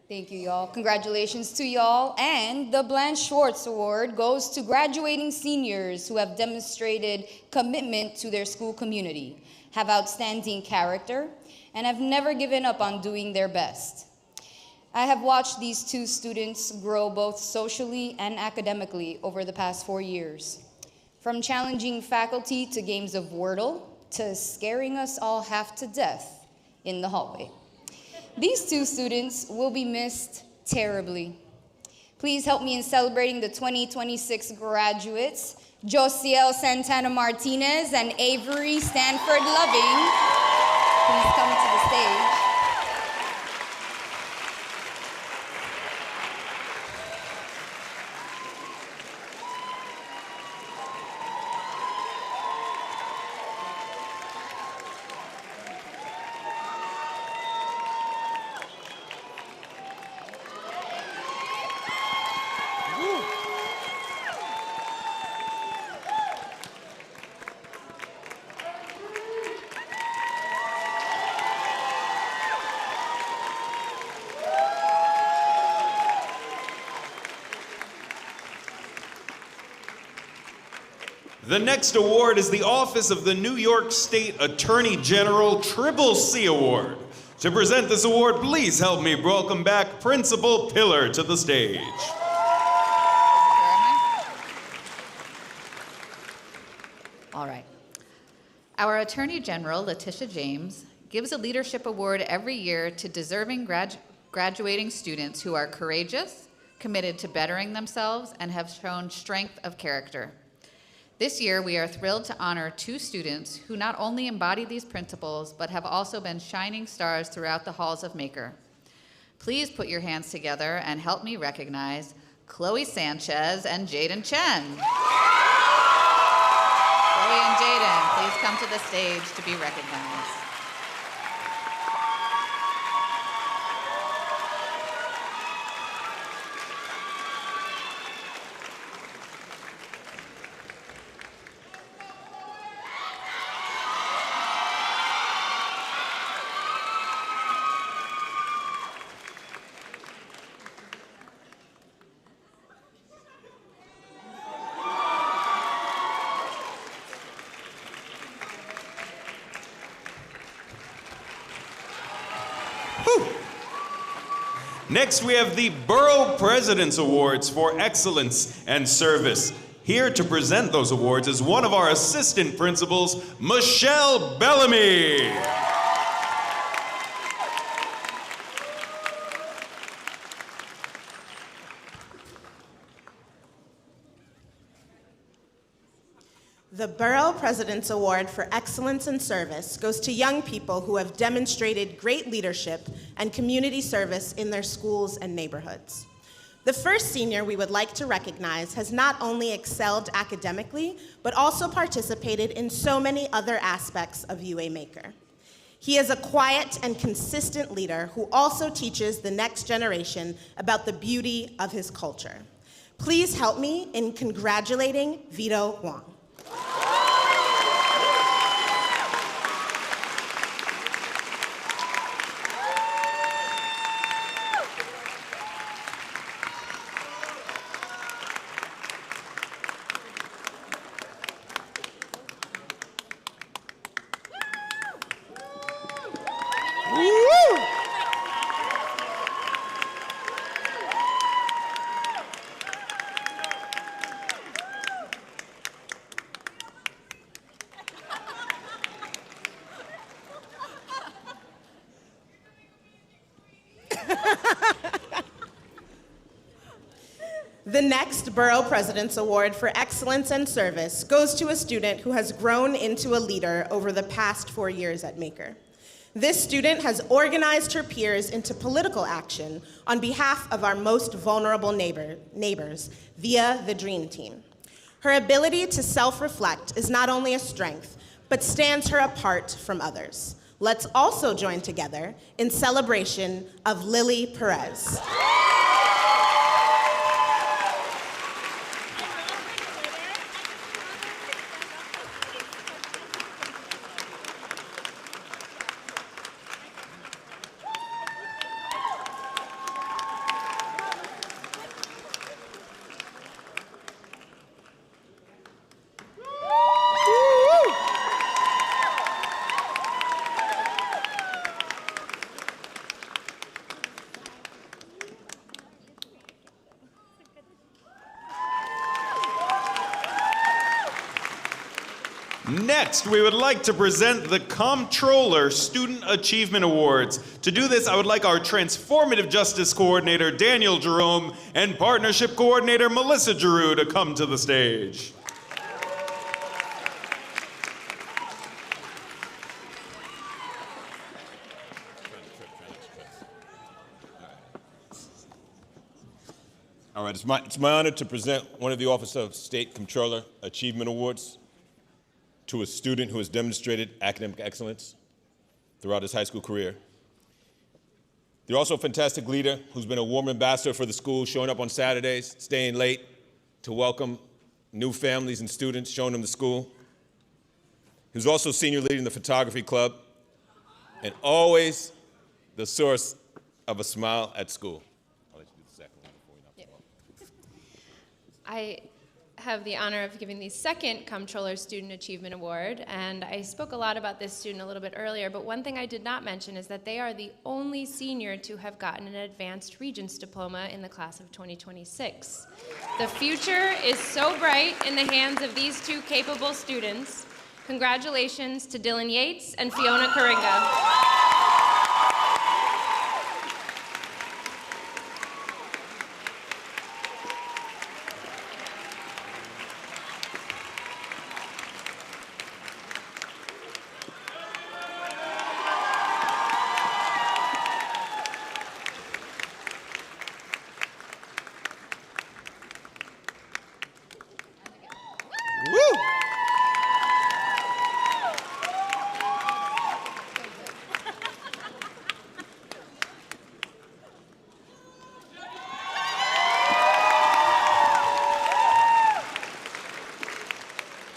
Thank you, y'all. Congratulations to y'all. And the Blanche Schwartz Award goes to graduating seniors who have demonstrated commitment to their school community, have outstanding character, and have never given up on doing their best. I have watched these two students grow both socially and academically over the past 4 years. From challenging faculty to games of Wordle to scaring us all half to death in the hallway. These two students will be missed terribly. Please help me in celebrating the 2026 graduates, Josiel Santana Martinez and Avery Stanford Loving. Please come to the stage. The next award is the Office of the New York State Attorney General Triple C Award. To present this award, please help me welcome back Principal Pillar to the stage. All right. Our Attorney General, Letitia James, gives a leadership award every year to deserving graduating students who are courageous, committed to bettering themselves, and have shown strength of character. This year, we are thrilled to honor two students who not only embody these principles, but have also been shining stars throughout the halls of Maker. Please put your hands together and help me recognize Chloe Sanchez and Jaden Chen. Chloe and Jaden, please come to the stage to be recognized. Next, we have the Borough President's Awards for Excellence and Service. Here to present those awards is one of our assistant principals, Michelle Bellamy. The Borough President's Award for Excellence in Service goes to young people who have demonstrated great leadership and community service in their schools and neighborhoods. The first senior we would like to recognize has not only excelled academically, but also participated in so many other aspects of UA Maker. He is a quiet and consistent leader who also teaches the next generation about the beauty of his culture. Please help me in congratulating Vito Wong. The next Borough President's Award for Excellence and Service goes to a student who has grown into a leader over the past 4 years at Maker. This student has organized her peers into political action on behalf of our most vulnerable neighbors via the Dream Team. Her ability to self-reflect is not only a strength, but stands her apart from others. Let's also join together in celebration of Lily Perez. Next, we would like to present the Comptroller Student Achievement Awards. To do this, I would like our Transformative Justice Coordinator, Daniel Jerome, and Partnership Coordinator, Melissa Giroux, to come to the stage. All right, it's my honor to present one of the Office of State Comptroller Achievement Awards to a student who has demonstrated academic excellence throughout his high school career. They're also a fantastic leader who's been a warm ambassador for the school, showing up on Saturdays, staying late to welcome new families and students, showing them the school. He was also senior leader in the photography club and always the source of a smile at school. I'll let you do the second one before we knock them off. I have the honor of giving the second Comptroller Student Achievement Award, and I spoke a lot about this student a little bit earlier, but one thing I did not mention is that they are the only senior to have gotten an Advanced Regents Diploma in the class of 2026. The future is so bright in the hands of these two capable students. Congratulations to Dylan Yates and Fiona Karinga.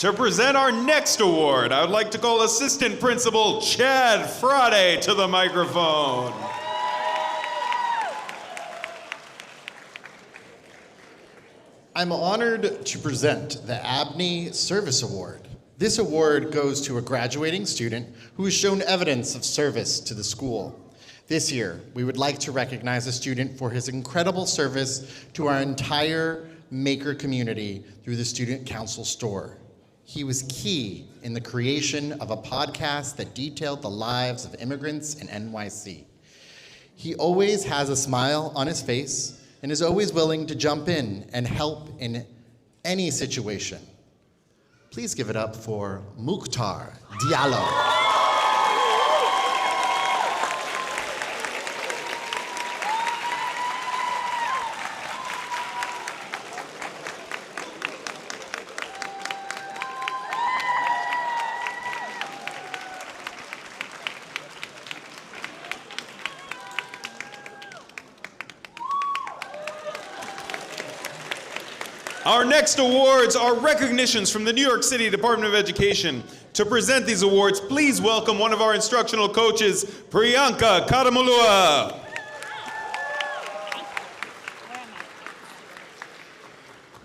To present our next award, I would like to call Assistant Principal Chad Frade to the microphone. I'm honored to present the Abney Service Award. This award goes to a graduating student who has shown evidence of service to the school. This year, we would like to recognize a student for his incredible service to our entire Maker community through the Student Council store. He was key in the creation of a podcast that detailed the lives of immigrants in NYC. He always has a smile on his face and is always willing to jump in and help in any situation. Please give it up for Mukhtar Diallo. Our next awards are recognitions from the New York City Department of Education. To present these awards, please welcome one of our instructional coaches, Priyanka Kadamulua.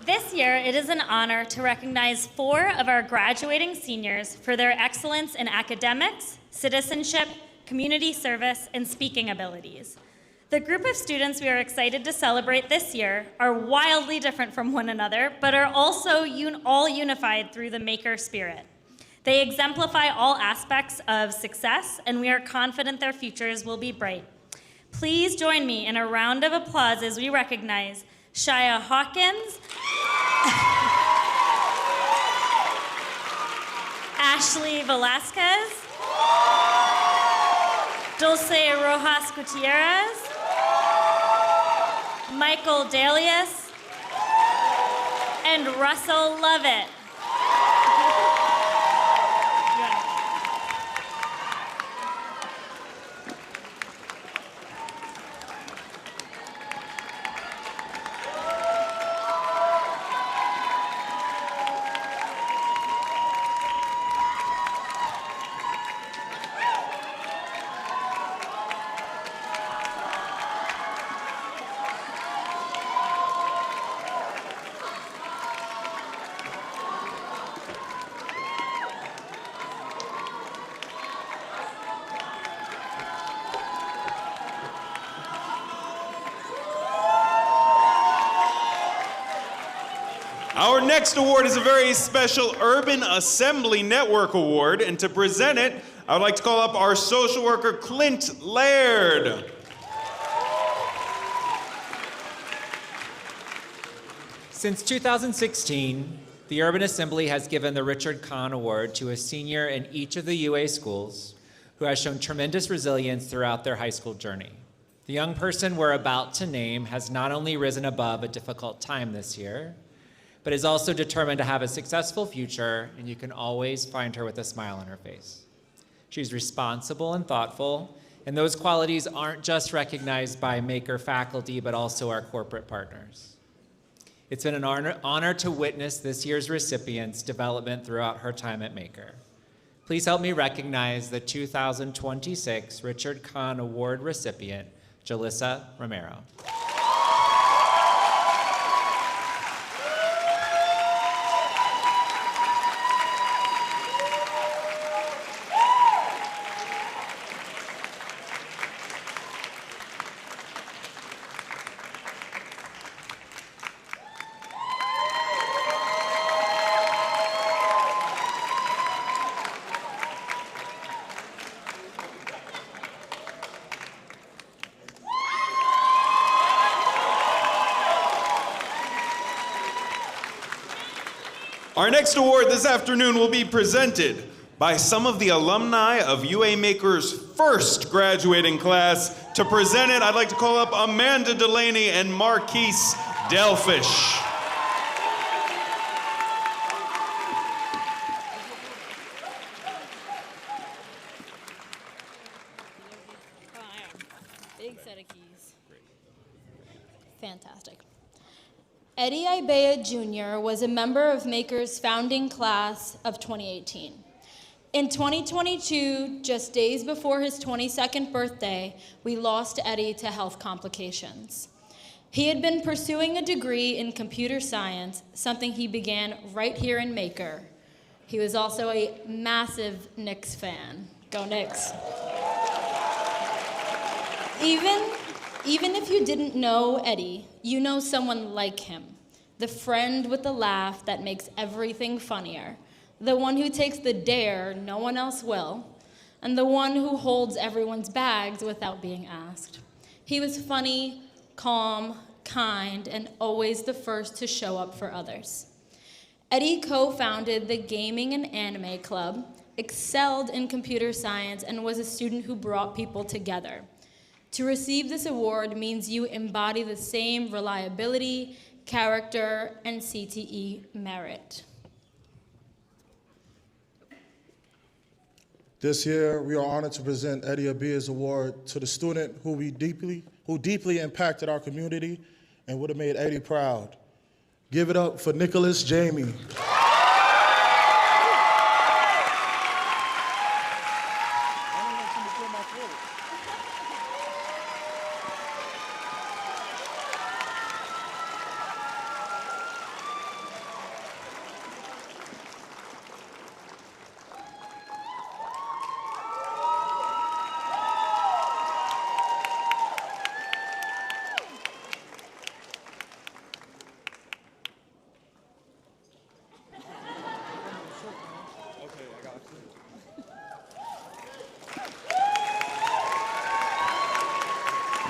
This year, it is an honor to recognize 4 of our graduating seniors for their excellence in academics, citizenship, community service, and speaking abilities. The group of students we are excited to celebrate this year are wildly different from one another, but are also all unified through the maker spirit. They exemplify all aspects of success, and we are confident their futures will be bright. Please join me in a round of applause as we recognize Shia Hawkins, Ashley Velasquez, Dulce Rojas Gutierrez, Michael Dalius, and Russell Lovett. Our next award is a very special Urban Assembly Network Award, and to present it, I would like to call up our social worker, Clint Laird. Since 2016, the Urban Assembly has given the Richard Kahn Award to a senior in each of the UA schools who has shown tremendous resilience throughout their high school journey. The young person we're about to name has not only risen above a difficult time this year, but is also determined to have a successful future, and you can always find her with a smile on her face. She's responsible and thoughtful, and those qualities aren't just recognized by Maker faculty, but also our corporate partners. It's been an honor to witness this year's recipient's development throughout her time at Maker. Please help me recognize the 2026 Richard Kahn Award recipient, Jalissa Romero. Our next award this afternoon will be presented by some of the alumni of UA Maker's first graduating class. To present it, I'd like to call up Amanda Delaney and Marquise Delfish. Big set of keys. Fantastic. Eddie Ibea Jr. was a member of Maker's founding class of 2018. In 2022, just days before his 22nd birthday, we lost Eddie to health complications. He had been pursuing a degree in computer science, something he began right here in Maker. He was also a massive Knicks fan. Go Knicks. Even if you didn't know Eddie, you know someone like him. The friend with the laugh that makes everything funnier. The one who takes the dare no one else will. And the one who holds everyone's bags without being asked. He was funny, calm, kind, and always the first to show up for others. Eddie co-founded the Gaming and Anime Club, excelled in computer science, and was a student who brought people together. To receive this award means you embody the same reliability, character, and CTE merit. This year, we are honored to present Eddie Abia's award to the student who deeply impacted our community and would have made Eddie proud. Give it up for Nicholas Jamie.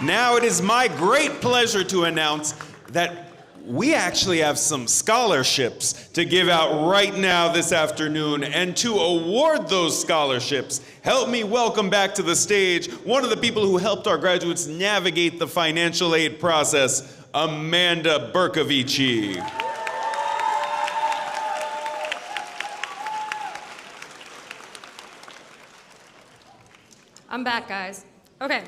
Now it is my great pleasure to announce that we actually have some scholarships to give out right now this afternoon. And to award those scholarships, help me welcome back to the stage one of the people who helped our graduates navigate the financial aid process, Amanda Berkovici. I'm back, guys. Okay.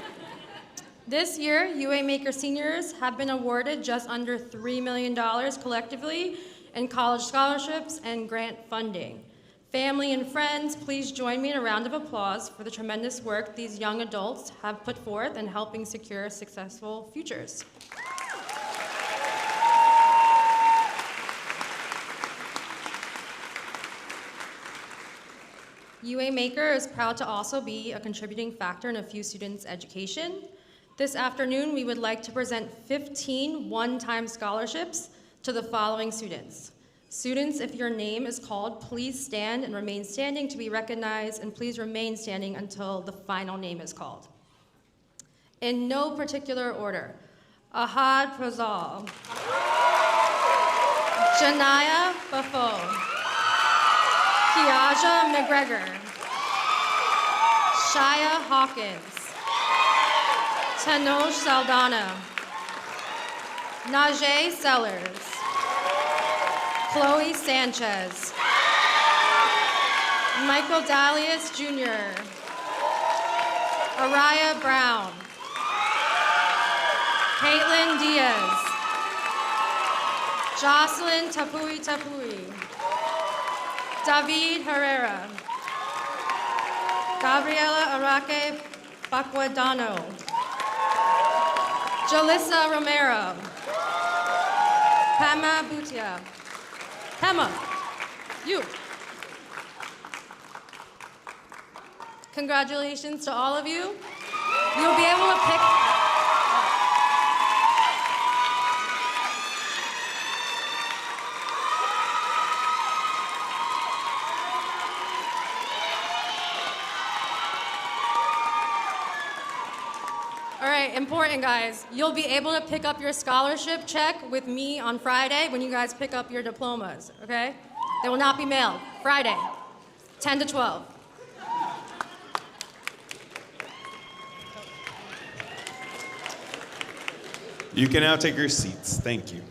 This year, UA Maker seniors have been awarded just under $3 million collectively in college scholarships and grant funding. Family and friends, please join me in a round of applause for the tremendous work these young adults have put forth in helping secure successful futures. UA Maker is proud to also be a contributing factor in a few students' education. This afternoon, we would like to present 15 one-time scholarships to the following students. Students, if your name is called, please stand and remain standing to be recognized, and please remain standing until the final name is called. In no particular order, Ahad Prozal, Janaya Buffo, Kiaja McGregor, Shia Hawkins, Tanoj Saldana, Najee Sellers, Chloe Sanchez, Michael Dalius Jr., Araya Brown, Caitlin Diaz, Jocelyn Tapui Tapui, David Herrera, Gabriela Araque Bacuadano, Jalissa Romero, Pama Butia. Pama, you. Congratulations to all of you. You'll be able to pick. All right, important guys. You'll be able to pick up your scholarship check with me on Friday when you guys pick up your diplomas, okay? They will not be mailed. Friday, 10 to 12. You can now take your seats. Thank you.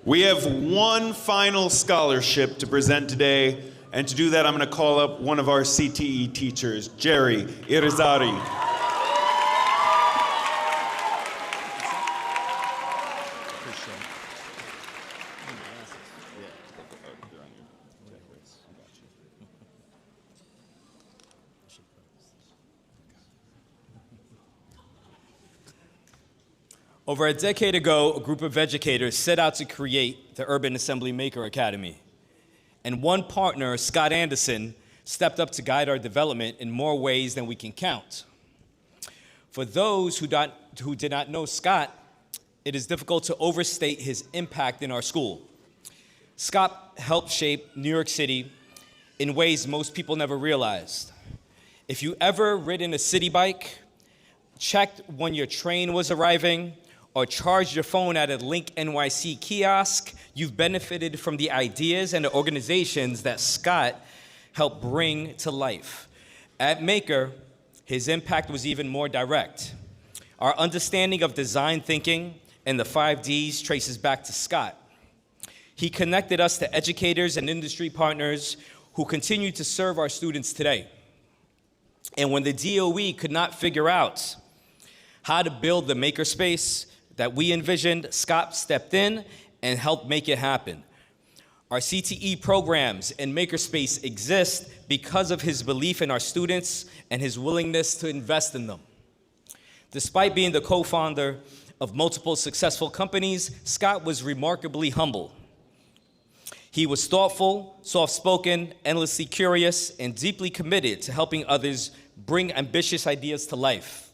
We have one final scholarship to present today, and to do that, I'm going to call up one of our CTE teachers, Jerry Irizarry. Over a decade ago, a group of educators set out to create the Urban Assembly Maker Academy. And one partner, Scott Anderson, stepped up to guide our development in more ways than we can count. For those who did not know Scott, it is difficult to overstate his impact in our school. Scott helped shape New York City in ways most people never realized. If you ever ridden a city bike, checked when your train was arriving, or charged your phone at a Link NYC kiosk, you've benefited from the ideas and the organizations that Scott helped bring to life. At Maker, his impact was even more direct. Our understanding of design thinking and the 5 Ds traces back to Scott. He connected us to educators and industry partners who continue to serve our students today. And when the DOE could not figure out how to build the makerspace that we envisioned, Scott stepped in and helped make it happen. Our CTE programs and makerspace exist because of his belief in our students and his willingness to invest in them. Despite being the co-founder of multiple successful companies, Scott was remarkably humble. He was thoughtful, soft-spoken, endlessly curious, and deeply committed to helping others bring ambitious ideas to life.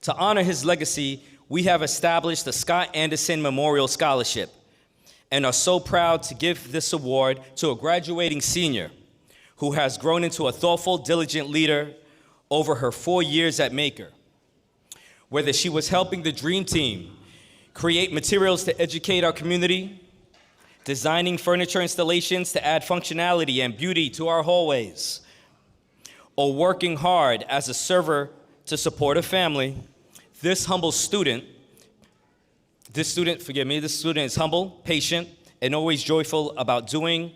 To honor his legacy, we have established the Scott Anderson Memorial Scholarship and are so proud to give this award to a graduating senior who has grown into a thoughtful, diligent leader over her 4 years at Maker. Whether she was helping the Dream Team create materials to educate our community, designing furniture installations to add functionality and beauty to our hallways, or working hard as a server to support a family, this student is humble, patient, and always joyful about doing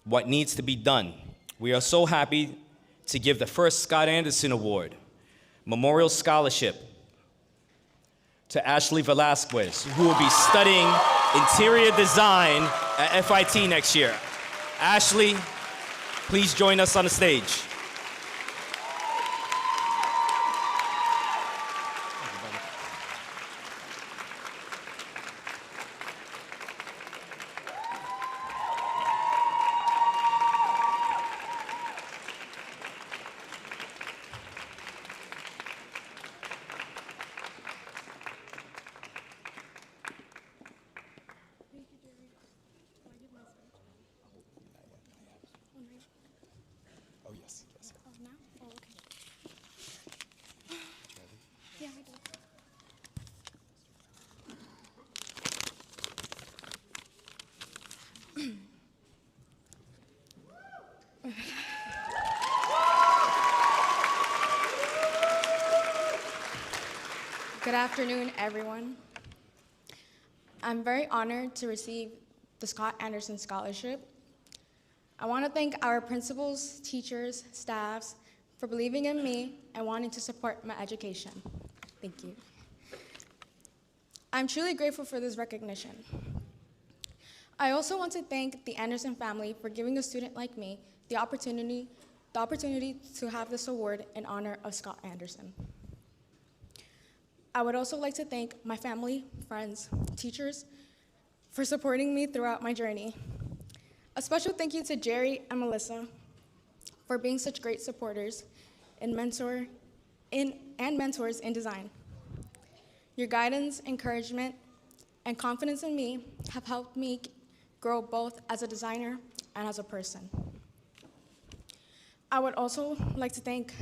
what needs to be done. We are so happy to give the first Scott Anderson Award, Memorial Scholarship, to Ashley Velasquez, who will be studying interior design at FIT next year. Ashley, please join us on the stage. Good afternoon, everyone. I'm very honored to receive the Scott Anderson Scholarship. I want to thank our principals, teachers, staffs for believing in me and wanting to support my education. Thank you. I'm truly grateful for this recognition. I also want to thank the Anderson family for giving a student like me the opportunity to have this award in honor of Scott Anderson. I would also like to thank my family, friends, teachers for supporting me throughout my journey. A special thank you to Jerry and Melissa for being such great supporters and mentors in design. Your guidance, encouragement, and confidence in me have helped me grow both as a designer and as a person. I would also like to thank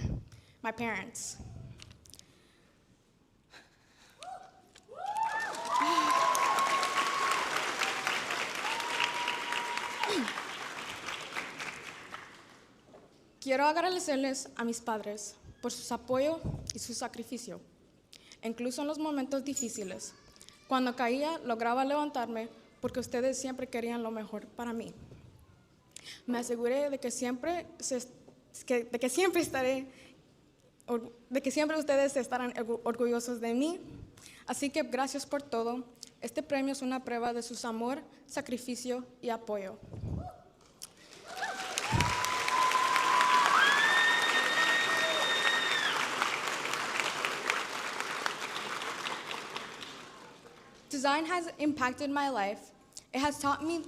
my parents. Quiero agradecerles a mis padres por su apoyo y su sacrificio, incluso en los momentos difíciles. Cuando caía, lograba levantarme porque ustedes siempre querían lo mejor para mí. Me aseguré de que siempre ustedes estarán orgullosos de mí. Así que gracias por todo. Este premio es una prueba de su amor, sacrificio y apoyo. Design has impacted my life. It has taught me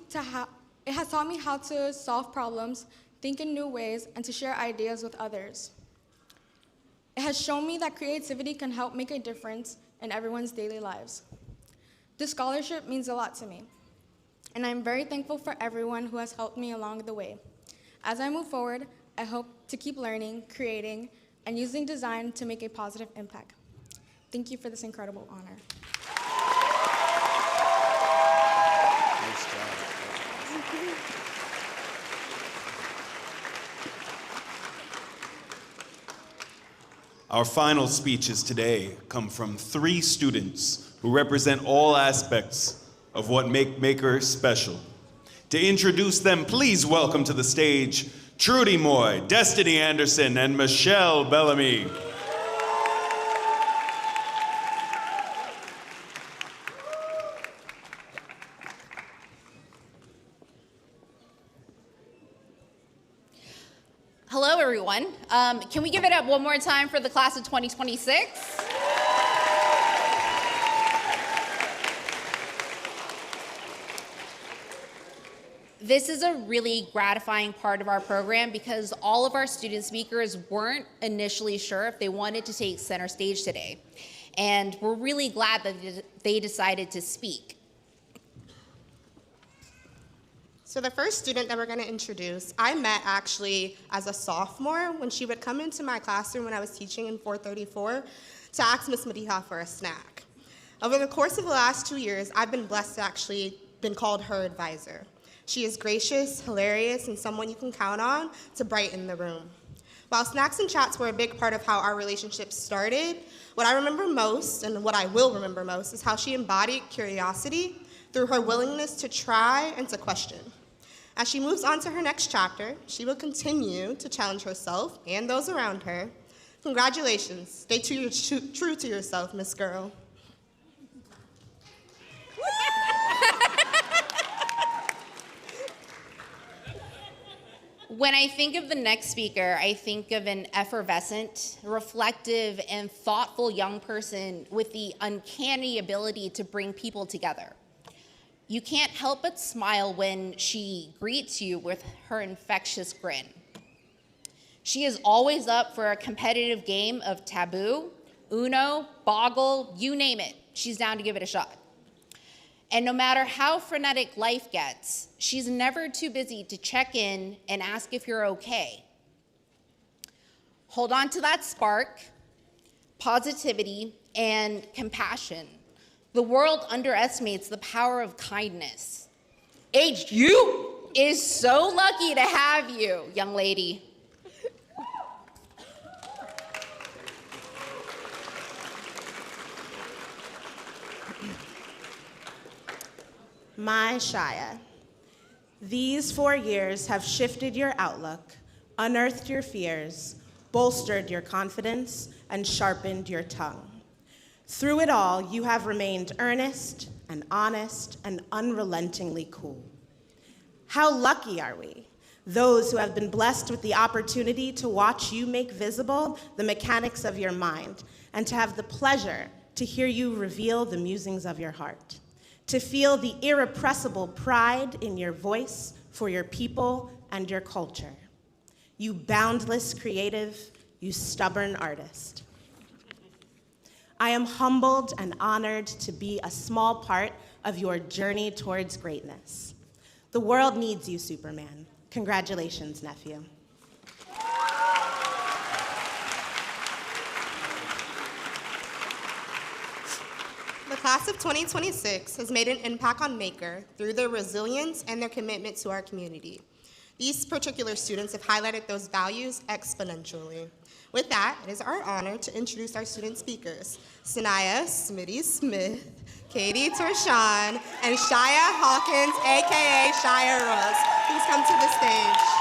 how to solve problems, think in new ways, and to share ideas with others. It has shown me that creativity can help make a difference in everyone's daily lives. This scholarship means a lot to me, and I'm very thankful for everyone who has helped me along the way. As I move forward, I hope to keep learning, creating, and using design to make a positive impact. Thank you for this incredible honor. Our final speeches today come from 3 students who represent all aspects of what make Maker special. To introduce them, please welcome to the stage Trudy Moy, Destiny Anderson, and Michelle Bellamy. Hello, everyone. Can we give it up one more time for the class of 2026? This is a really gratifying part of our program because all of our student speakers weren't initially sure if they wanted to take center stage today. And we're really glad that they decided to speak. So the first student that we're going to introduce, I met actually as a sophomore when she would come into my classroom when I was teaching in 434 to ask Miss Madiha for a snack. Over the course of the last 2 years, I've been blessed to actually been called her advisor. She is gracious, hilarious, and someone you can count on to brighten the room. While snacks and chats were a big part of how our relationship started, what I remember most, and what I will remember most, is how she embodied curiosity through her willingness to try and to question. As she moves on to her next chapter, she will continue to challenge herself and those around her. Congratulations. Stay true to yourself, Miss Girl. When I think of the next speaker, I think of an effervescent, reflective, and thoughtful young person with the uncanny ability to bring people together. You can't help but smile when she greets you with her infectious grin. She is always up for a competitive game of taboo, Uno, Boggle, you name it. She's down to give it a shot. And no matter how frenetic life gets, she's never too busy to check in and ask if you're okay. Hold on to that spark, positivity, and compassion. The world underestimates the power of kindness. HU is so lucky to have you, young lady. My Shia, these 4 years have shifted your outlook, unearthed your fears, bolstered your confidence, and sharpened your tongue. Through it all, you have remained earnest and honest and unrelentingly cool. How lucky are we, those who have been blessed with the opportunity to watch you make visible the mechanics of your mind and to have the pleasure to hear you reveal the musings of your heart, to feel the irrepressible pride in your voice for your people and your culture. You boundless creative, you stubborn artist. I am humbled and honored to be a small part of your journey towards greatness. The world needs you, Superman. Congratulations, nephew. The class of 2026 has made an impact on Maker through their resilience and their commitment to our community. These particular students have highlighted those values exponentially. With that, it is our honor to introduce our student speakers, Sanaya Smitty Smith, Katie Torshawn, and Shia Hawkins, AKA Shia Rose. Please come to the stage.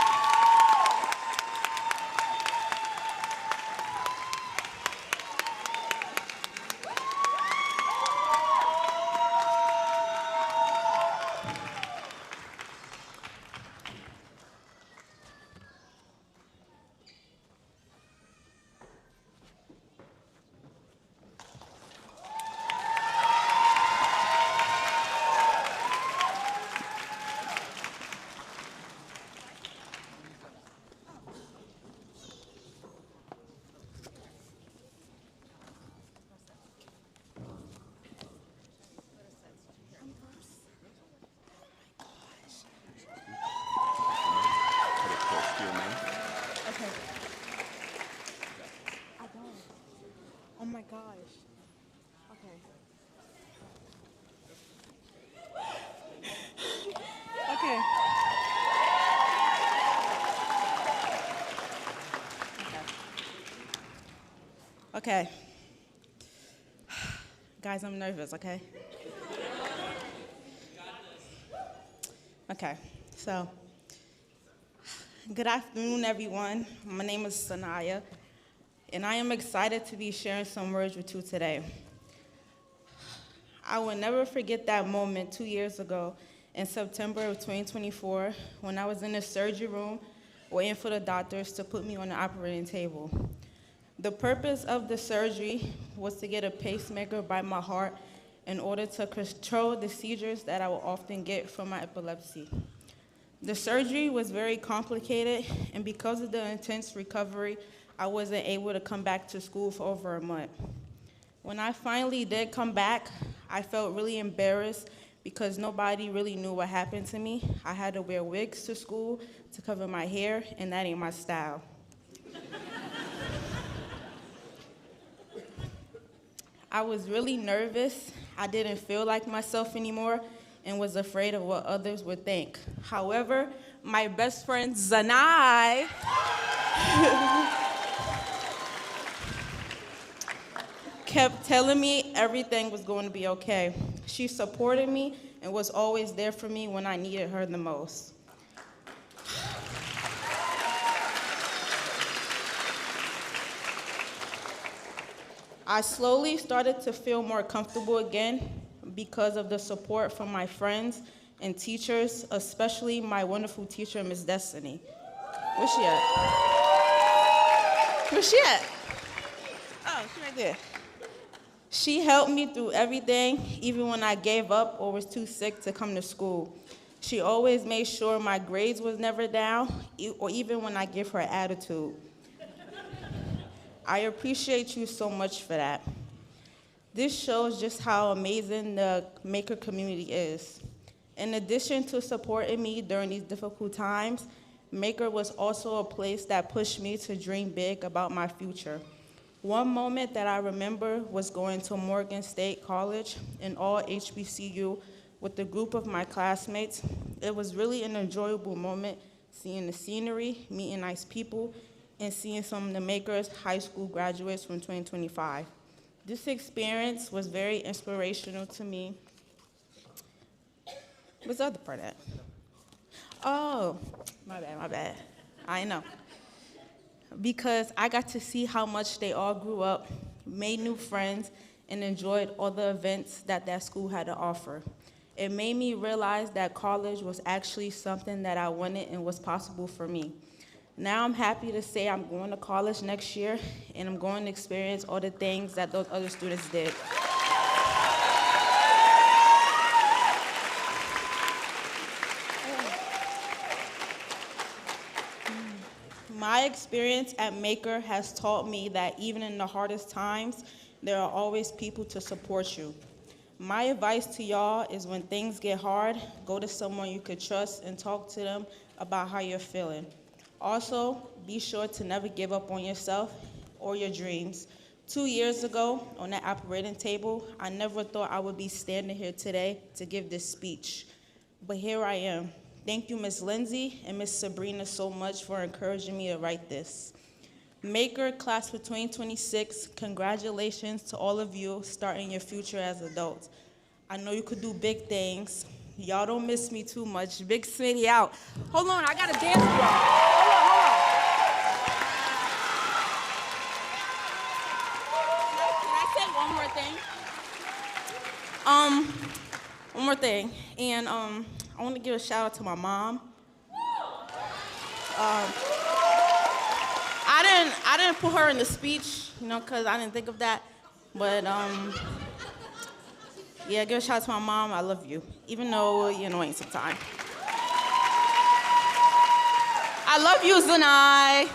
Okay. Guys, I'm nervous, okay? Okay, so, good afternoon, everyone. My name is Sanaya, and I am excited to be sharing some words with you today. I will never forget that moment 2 years ago in September of 2024 when I was in the surgery room waiting for the doctors to put me on the operating table. The purpose of the surgery was to get a pacemaker by my heart in order to control the seizures that I will often get from my epilepsy. The surgery was very complicated, and because of the intense recovery, I wasn't able to come back to school for over a month. When I finally did come back, I felt really embarrassed because nobody really knew what happened to me. I had to wear wigs to school to cover my hair, and that ain't my style. I was really nervous. I didn't feel like myself anymore and was afraid of what others would think. However, my best friend Zanai kept telling me everything was going to be okay. She supported me and was always there for me when I needed her the most. I slowly started to feel more comfortable again because of the support from my friends and teachers, especially my wonderful teacher, Miss Destiny. Where's she at? Where's she at? Oh, she's right there. She helped me through everything, even when I gave up or was too sick to come to school. She always made sure my grades was never down, or even when I give her attitude. I appreciate you so much for that. This shows just how amazing the Maker community is. In addition to supporting me during these difficult times, Maker was also a place that pushed me to dream big about my future. One moment that I remember was going to Morgan State College, an all HBCU, with a group of my classmates. It was really an enjoyable moment, seeing the scenery, meeting nice people, and seeing some of the Makers high school graduates from 2025. This experience was very inspirational to me. What's the other part at? Oh, my bad. I know. Because I got to see how much they all grew up, made new friends, and enjoyed all the events that that school had to offer. It made me realize that college was actually something that I wanted and was possible for me. Now I'm happy to say I'm going to college next year, and I'm going to experience all the things that those other students did. My experience at Maker has taught me that even in the hardest times, there are always people to support you. My advice to y'all is when things get hard, go to someone you could trust and talk to them about how you're feeling. Also, be sure to never give up on yourself or your dreams. 2 years ago, on that operating table, I never thought I would be standing here today to give this speech. But here I am. Thank you, Ms. Lindsay and Ms. Sabrina, so much for encouraging me to write this. Maker Class for 2026, congratulations to all of you starting your future as adults. I know you could do big things. Y'all don't miss me too much. Big City out. Hold on, I gotta dance with y'all. Hold on. Can I say one more thing? One more thing. And I want to give a shout out to my mom. I didn't put her in the speech, because I didn't think of that. But yeah, give a shout out to my mom. I love you, even though you're annoying sometimes. I love you, Zanai.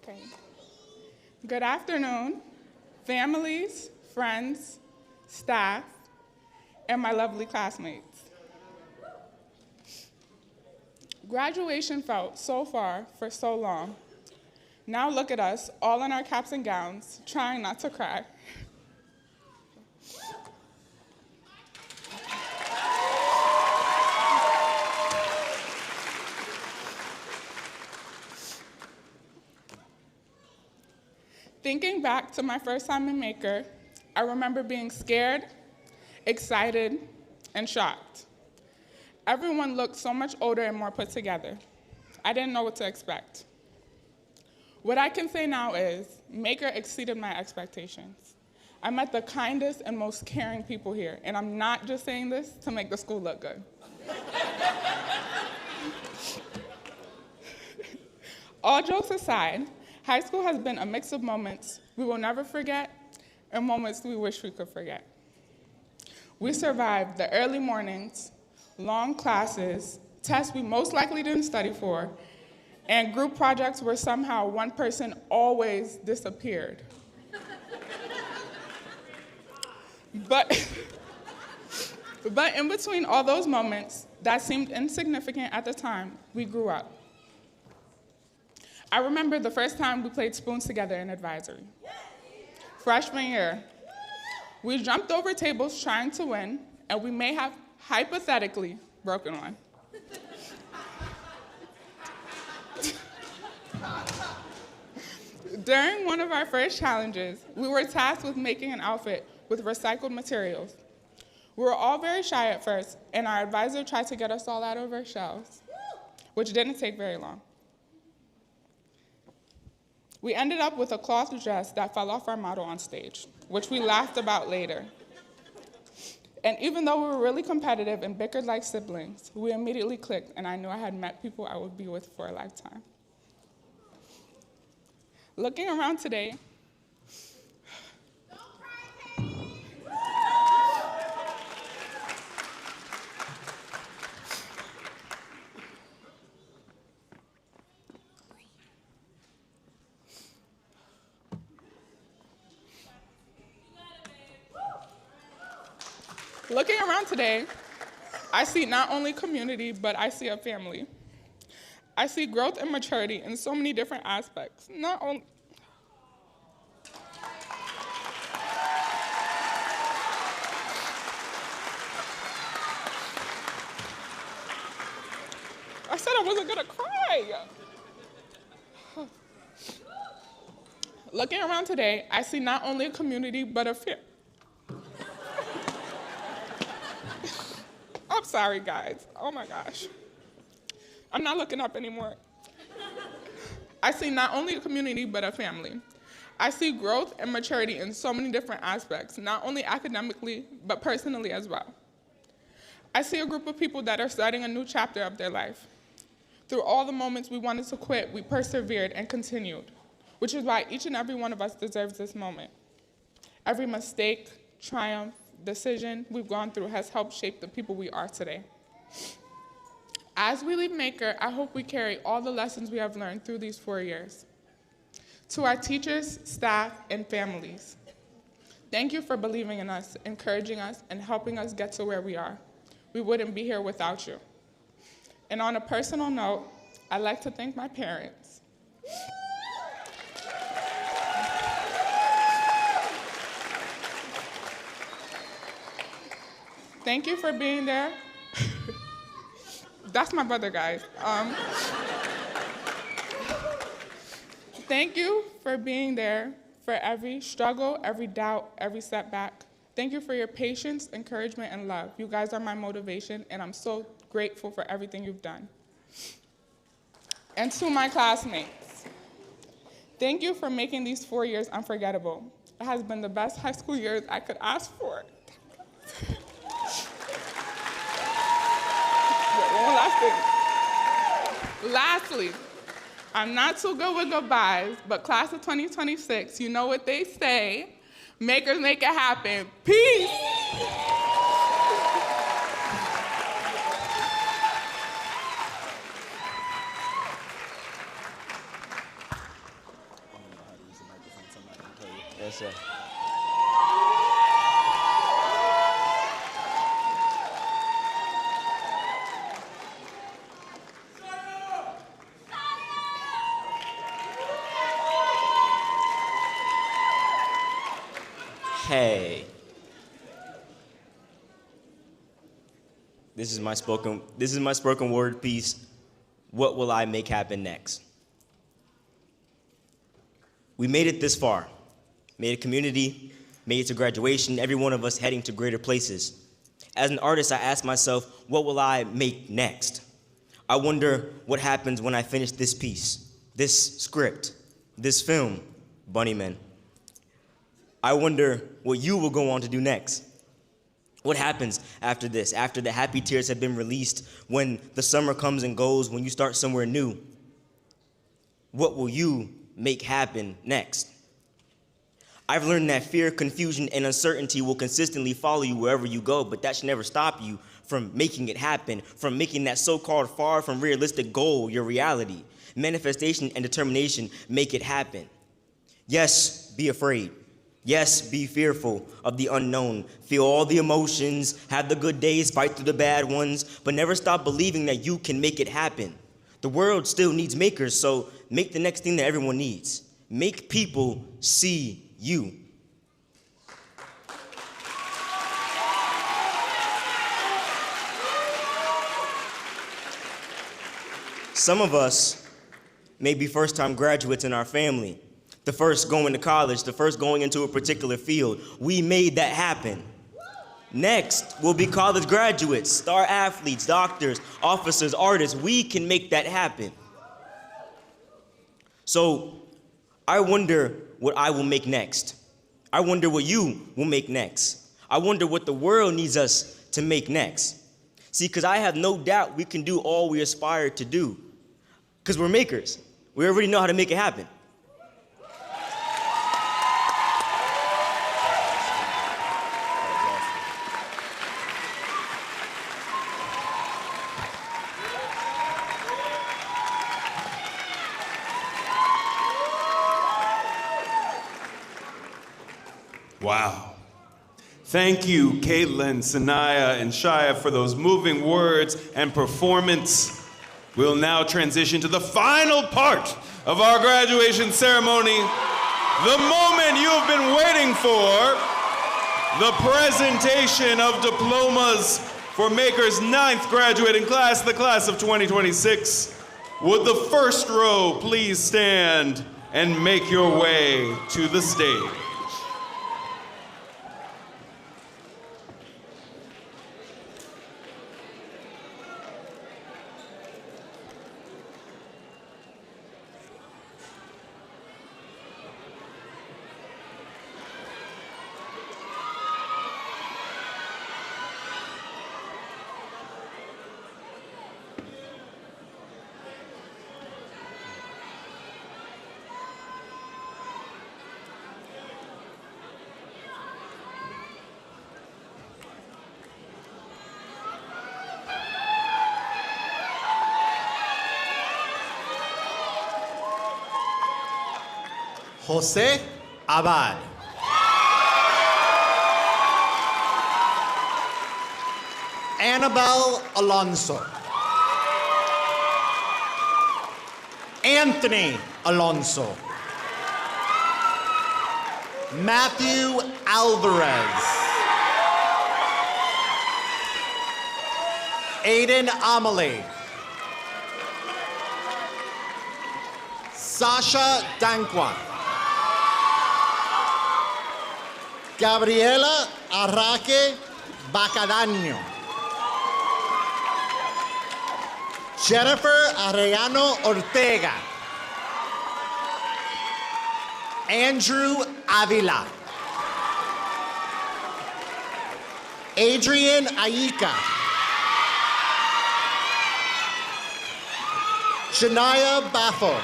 Okay. Good afternoon, families, friends, staff, and my lovely classmates. Graduation felt so far for so long. Now look at us, all in our caps and gowns, trying not to cry. Thinking back to my first time in Maker, I remember being scared, excited, and shocked. Everyone looked so much older and more put together. I didn't know what to expect. What I can say now is, Maker exceeded my expectations. I met the kindest and most caring people here, and I'm not just saying this to make the school look good. All jokes aside, high school has been a mix of moments we will never forget and moments we wish we could forget. We survived the early mornings, long classes, tests we most likely didn't study for, and group projects where somehow one person always disappeared. But in between all those moments that seemed insignificant at the time, we grew up. I remember the first time we played spoons together in advisory. Freshman year, we jumped over tables trying to win, and we may have hypothetically broken one. During one of our first challenges, we were tasked with making an outfit with recycled materials. We were all very shy at first, and our advisor tried to get us all out of our shells, which didn't take very long. We ended up with a cloth dress that fell off our model on stage, which we laughed about later. And even though we were really competitive and bickered like siblings, we immediately clicked, and I knew I had met people I would be with for a lifetime. Looking around today, I see not only community, but I see a family. I see growth and maturity in so many different aspects. Not only I said I wasn't gonna cry. Looking around today, I see not only a community, but a family. I'm sorry, guys. Oh my gosh. I'm not looking up anymore. I see not only a community, but a family. I see growth and maturity in so many different aspects, not only academically, but personally as well. I see a group of people that are starting a new chapter of their life. Through all the moments we wanted to quit, we persevered and continued, which is why each and every one of us deserves this moment. Every mistake, triumph, decision we've gone through has helped shape the people we are today. As we leave Maker, I hope we carry all the lessons we have learned through these 4 years. To our teachers, staff, and families, thank you for believing in us, encouraging us, and helping us get to where we are. We wouldn't be here without you. And on a personal note, I'd like to thank my parents. Thank you for being there. That's my brother, guys. Thank you for being there for every struggle, every doubt, every setback. Thank you for your patience, encouragement, and love. You guys are my motivation, and I'm so grateful for everything you've done. And to my classmates, thank you for making these 4 years unforgettable. It has been the best high school years I could ask for. One last thing. Lastly, I'm not too good with goodbyes, but class of 2026, you know what they say, makers make it happen. Peace. Yes, sir. Okay. This is my spoken word piece. What will I make happen next? We made it this far. Made a community, made it to graduation, every one of us heading to greater places. As an artist, I ask myself, what will I make next? I wonder what happens when I finish this piece, this script, this film, Bunnymen. I wonder what you will go on to do next. What happens after this, after the happy tears have been released, when the summer comes and goes, when you start somewhere new? What will you make happen next? I've learned that fear, confusion, and uncertainty will consistently follow you wherever you go, but that should never stop you from making it happen, from making that so-called far from realistic goal your reality. Manifestation and determination make it happen. Yes, be afraid. Yes, be fearful of the unknown. Feel all the emotions, have the good days, fight through the bad ones, but never stop believing that you can make it happen. The world still needs makers, so make the next thing that everyone needs. Make people see you. Some of us may be first-time graduates in our family, the first going to college, the first going into a particular field. We made that happen. Next will be college graduates, star athletes, doctors, officers, artists. We can make that happen. So I wonder what I will make next. I wonder what you will make next. I wonder what the world needs us to make next. See, because I have no doubt we can do all we aspire to do. Because we're makers. We already know how to make it happen. Wow. Thank you, Caitlin, Sanaya, and Shia for those moving words and performance. We'll now transition to the final part of our graduation ceremony, the moment you have been waiting for, the presentation of diplomas for Maker's 9th graduating class, the class of 2026. Would the first row please stand and make your way to the stage? Jose Abad. Annabelle Alonso. Anthony Alonso. Matthew Alvarez. Aiden Amelie. Sasha Dankwa. Gabriela Arraque Bacadaño. Jennifer Arellano Ortega. Andrew Avila. Adrian Aika. Shania Baffo.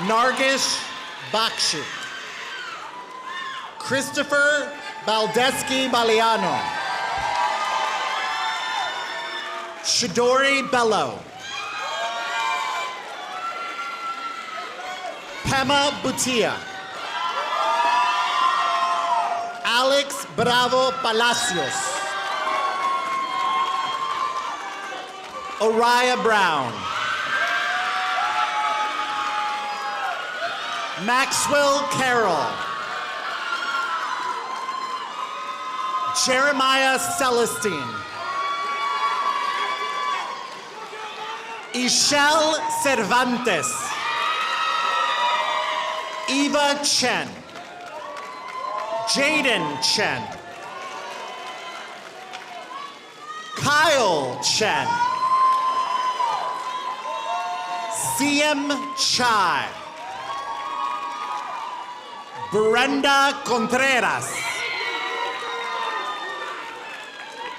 Nargish Bakshi. Christopher Baldeschi Baliano. Shidori Bello. Pema Butia. Alex Bravo Palacios. Oriah Brown. Maxwell Carroll. Jeremiah Celestine. Ishel Cervantes. Eva Chen. Jaden Chen. Kyle Chen. Siem Chai. Brenda Contreras.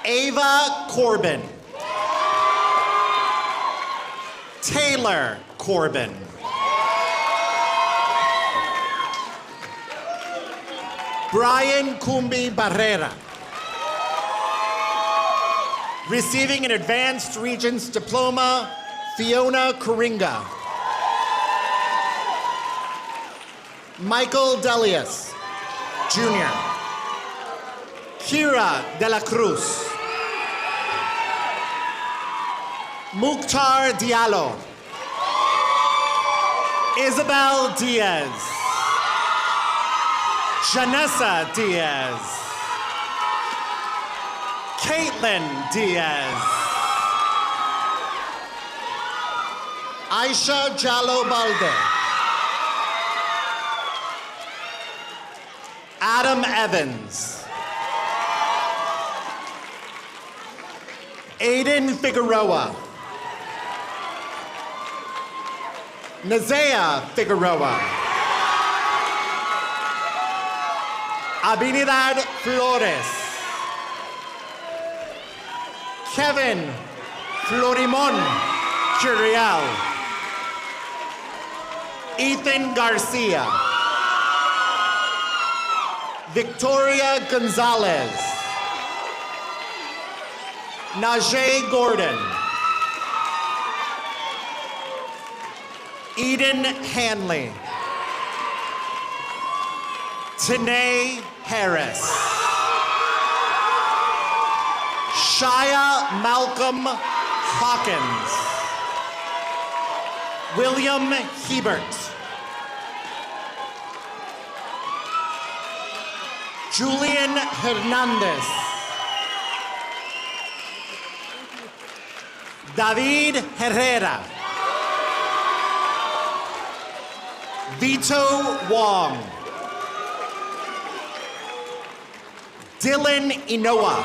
Ava Corbin. Taylor Corbin. Brian Kumbi Barrera. Receiving an Advanced Regents Diploma, Fiona Coringa. Michael Delius, Jr. Kira De La Cruz. Mukhtar Diallo. Isabel Diaz. Janessa Diaz. Caitlin Diaz. Aisha Jallo Balde. Adam Evans. Aiden Figueroa. Nazea Figueroa. Abinidad Flores. Kevin Florimon Curiel. Ethan Garcia. Victoria Gonzalez. Najee Gordon. Eden Hanley. Tanae Harris. Shia Malcolm Hawkins. William Hebert. Julian Hernandez. David Herrera. Vito Wong. Dylan Inoa.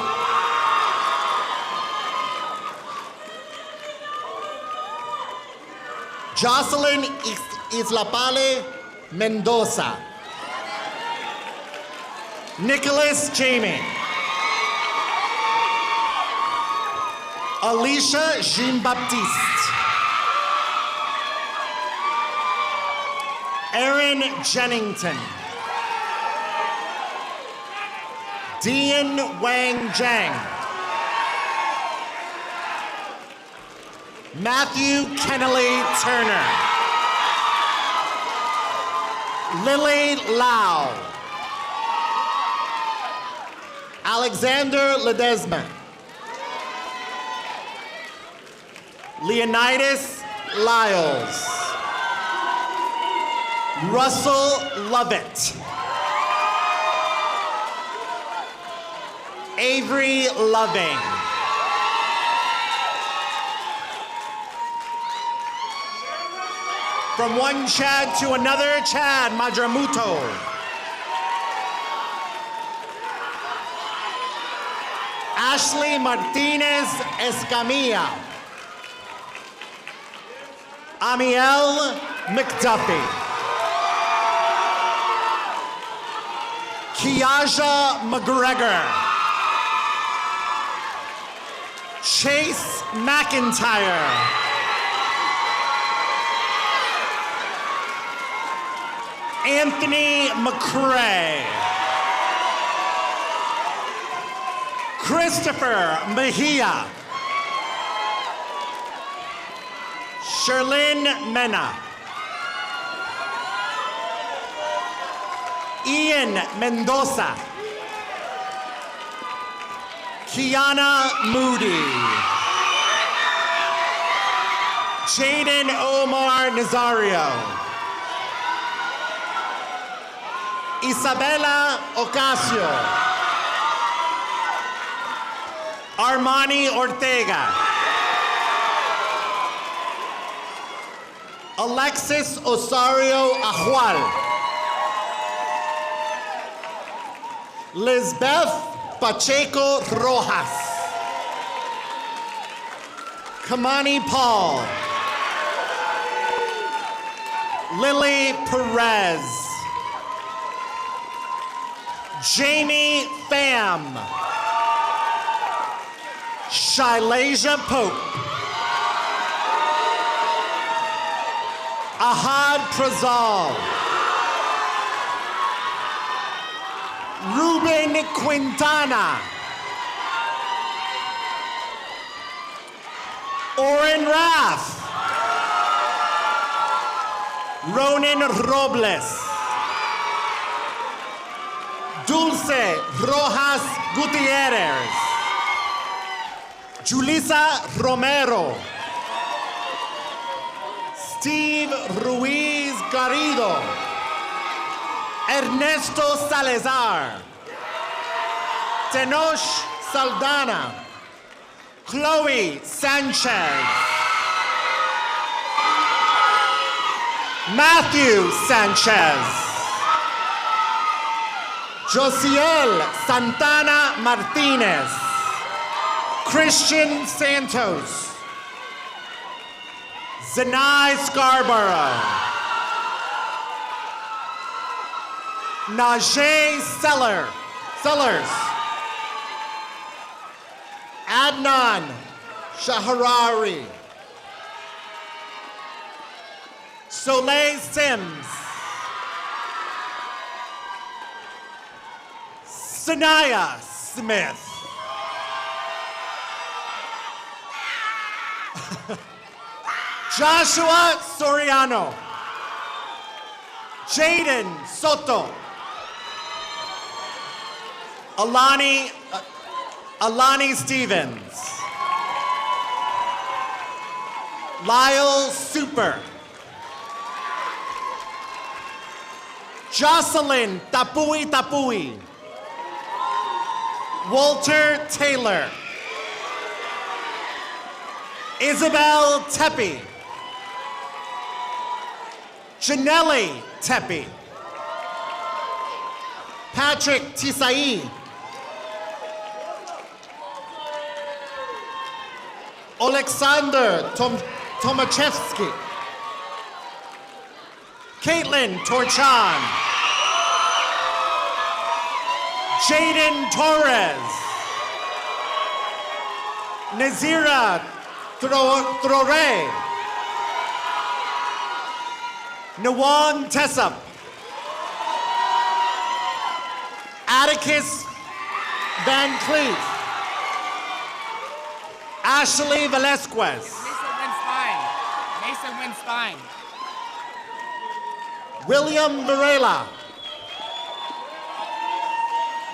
Jocelyn Islapale Mendoza. Nicholas Jamie. Alicia Jean-Baptiste. Aaron Jennington. Dean Wang Zhang. Matthew Kennelly Turner. Lily Lau. Alexander Ledesma. Leonidas Lyles. Russell Lovett. Avery Loving. From one Chad to another Chad, Madramuto. Ashley Martinez Escamilla. Amiel McDuffie. Kiaja McGregor. Chase McIntyre. Anthony McCrae. Christopher Mejia. Sherlyn Mena. Ian Mendoza. Kiana Moody. Jaden Omar Nazario. Isabella Ocasio. Armani Ortega. Alexis Osario Ajual. Lisbeth Pacheco Rojas. Kamani Paul. Lily Perez. Jamie Pham. Shailasia Pope. Ahad Prazal. Ruben Quintana. Oren Raff. Ronan Robles. Dulce Rojas Gutierrez. Julissa Romero. Steve Ruiz Garrido. Ernesto Salazar. Tenoch Saldana. Chloe Sanchez. Matthew Sanchez. Josiel Santana Martinez. Christian Santos. Zanai Scarborough. Najee Sellers. Adnan Shaharari. Soleil Sims. Sanaya Smith. Joshua Soriano. Jaden Soto. Alani Stevens. Lyle Super. Jocelyn Tapui. Walter Taylor. Isabel Tepe. Janelli Tepe. Patrick Tisai. Alexander Tomaszewski. Caitlin Torchan. Jaden Torres. Nazira Throre. Nawan Tessup. Atticus Van Cleef. Ashley Velasquez. Mason Winstein. William Varela.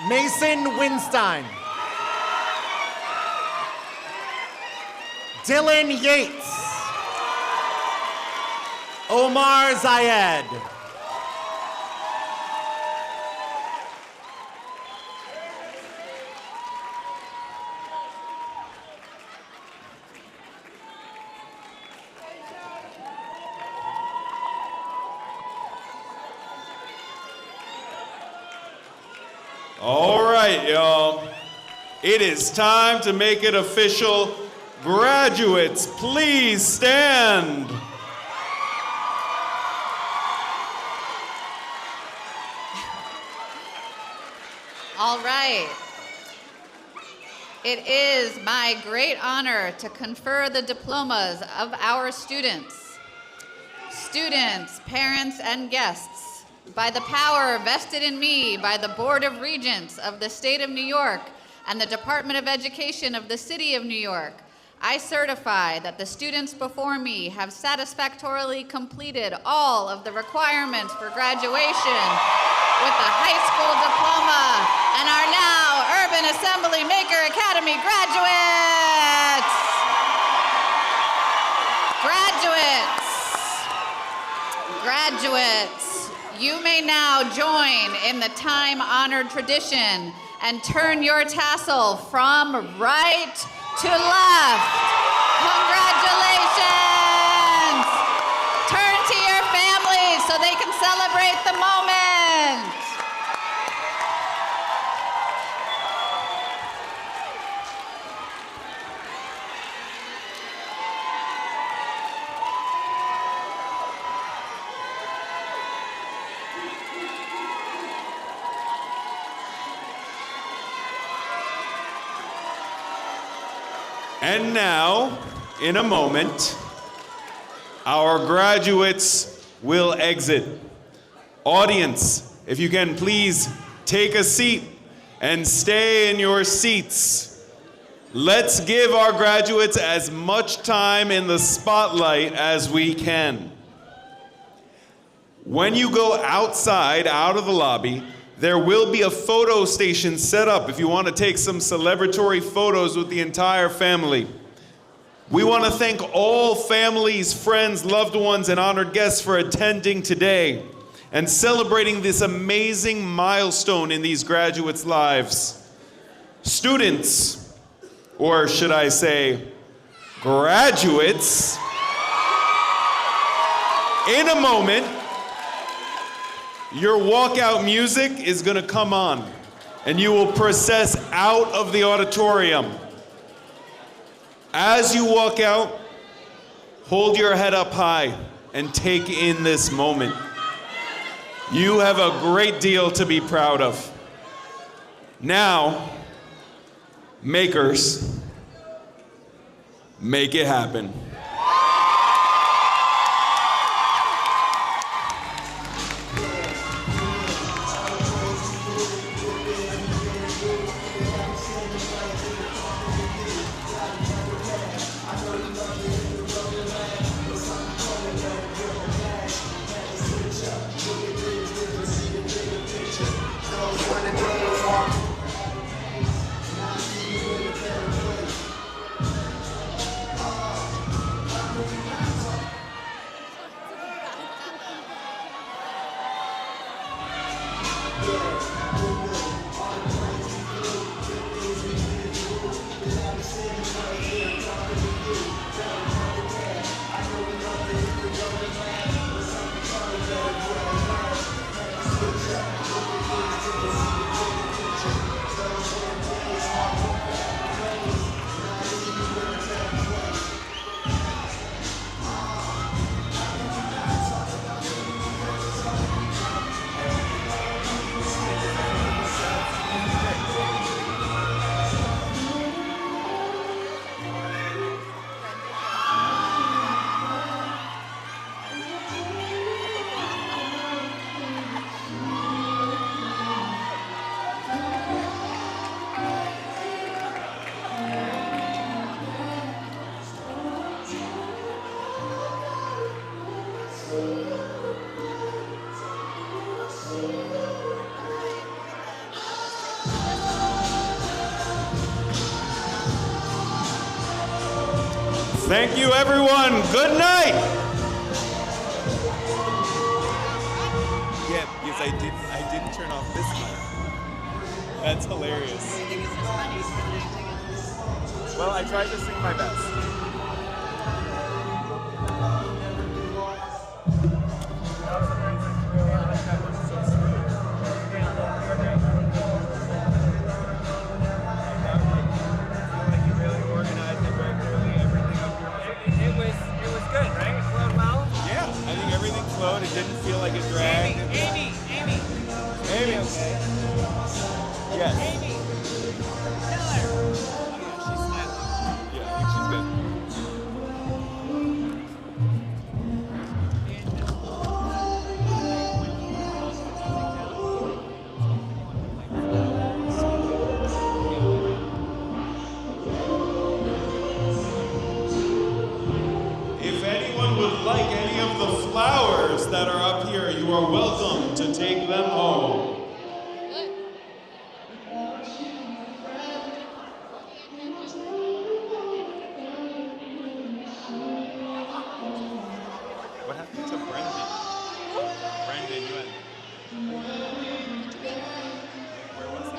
Mason Winstein. Dylan Yates. Omar Zayed. All right, y'all. It is time to make it official. Graduates, please stand. All right. It is my great honor to confer the diplomas of our students. Students, parents, and guests, by the power vested in me by the Board of Regents of the State of New York and the Department of Education of the City of New York, I certify that the students before me have satisfactorily completed all of the requirements for graduation with the high school diploma and are now Urban Assembly Maker Academy graduates. Graduates, you may now join in the time-honored tradition And turn your tassel from right to left. Congratulations. Turn to your families so they can celebrate the moment. And now, in a moment, our graduates will exit. Audience, if you can please take a seat and stay in your seats. Let's give our graduates as much time in the spotlight as we can. When you go outside, out of the lobby, there will be a photo station set up if you want to take some celebratory photos with the entire family. We want to thank all families, friends, loved ones, and honored guests for attending today and celebrating this amazing milestone in these graduates' lives. Students, or should I say, graduates, in a moment, your walkout music is going to come on, and you will process out of the auditorium. As you walk out, hold your head up high and take in this moment. You have a great deal to be proud of. Now, makers, make it happen. Thank you, everyone. Good night. Yeah, because I didn't turn off this mic. That's hilarious. Well, I tried to sing my best. It didn't feel like it dragged. Amy. Amy. Okay. Yes. Amy.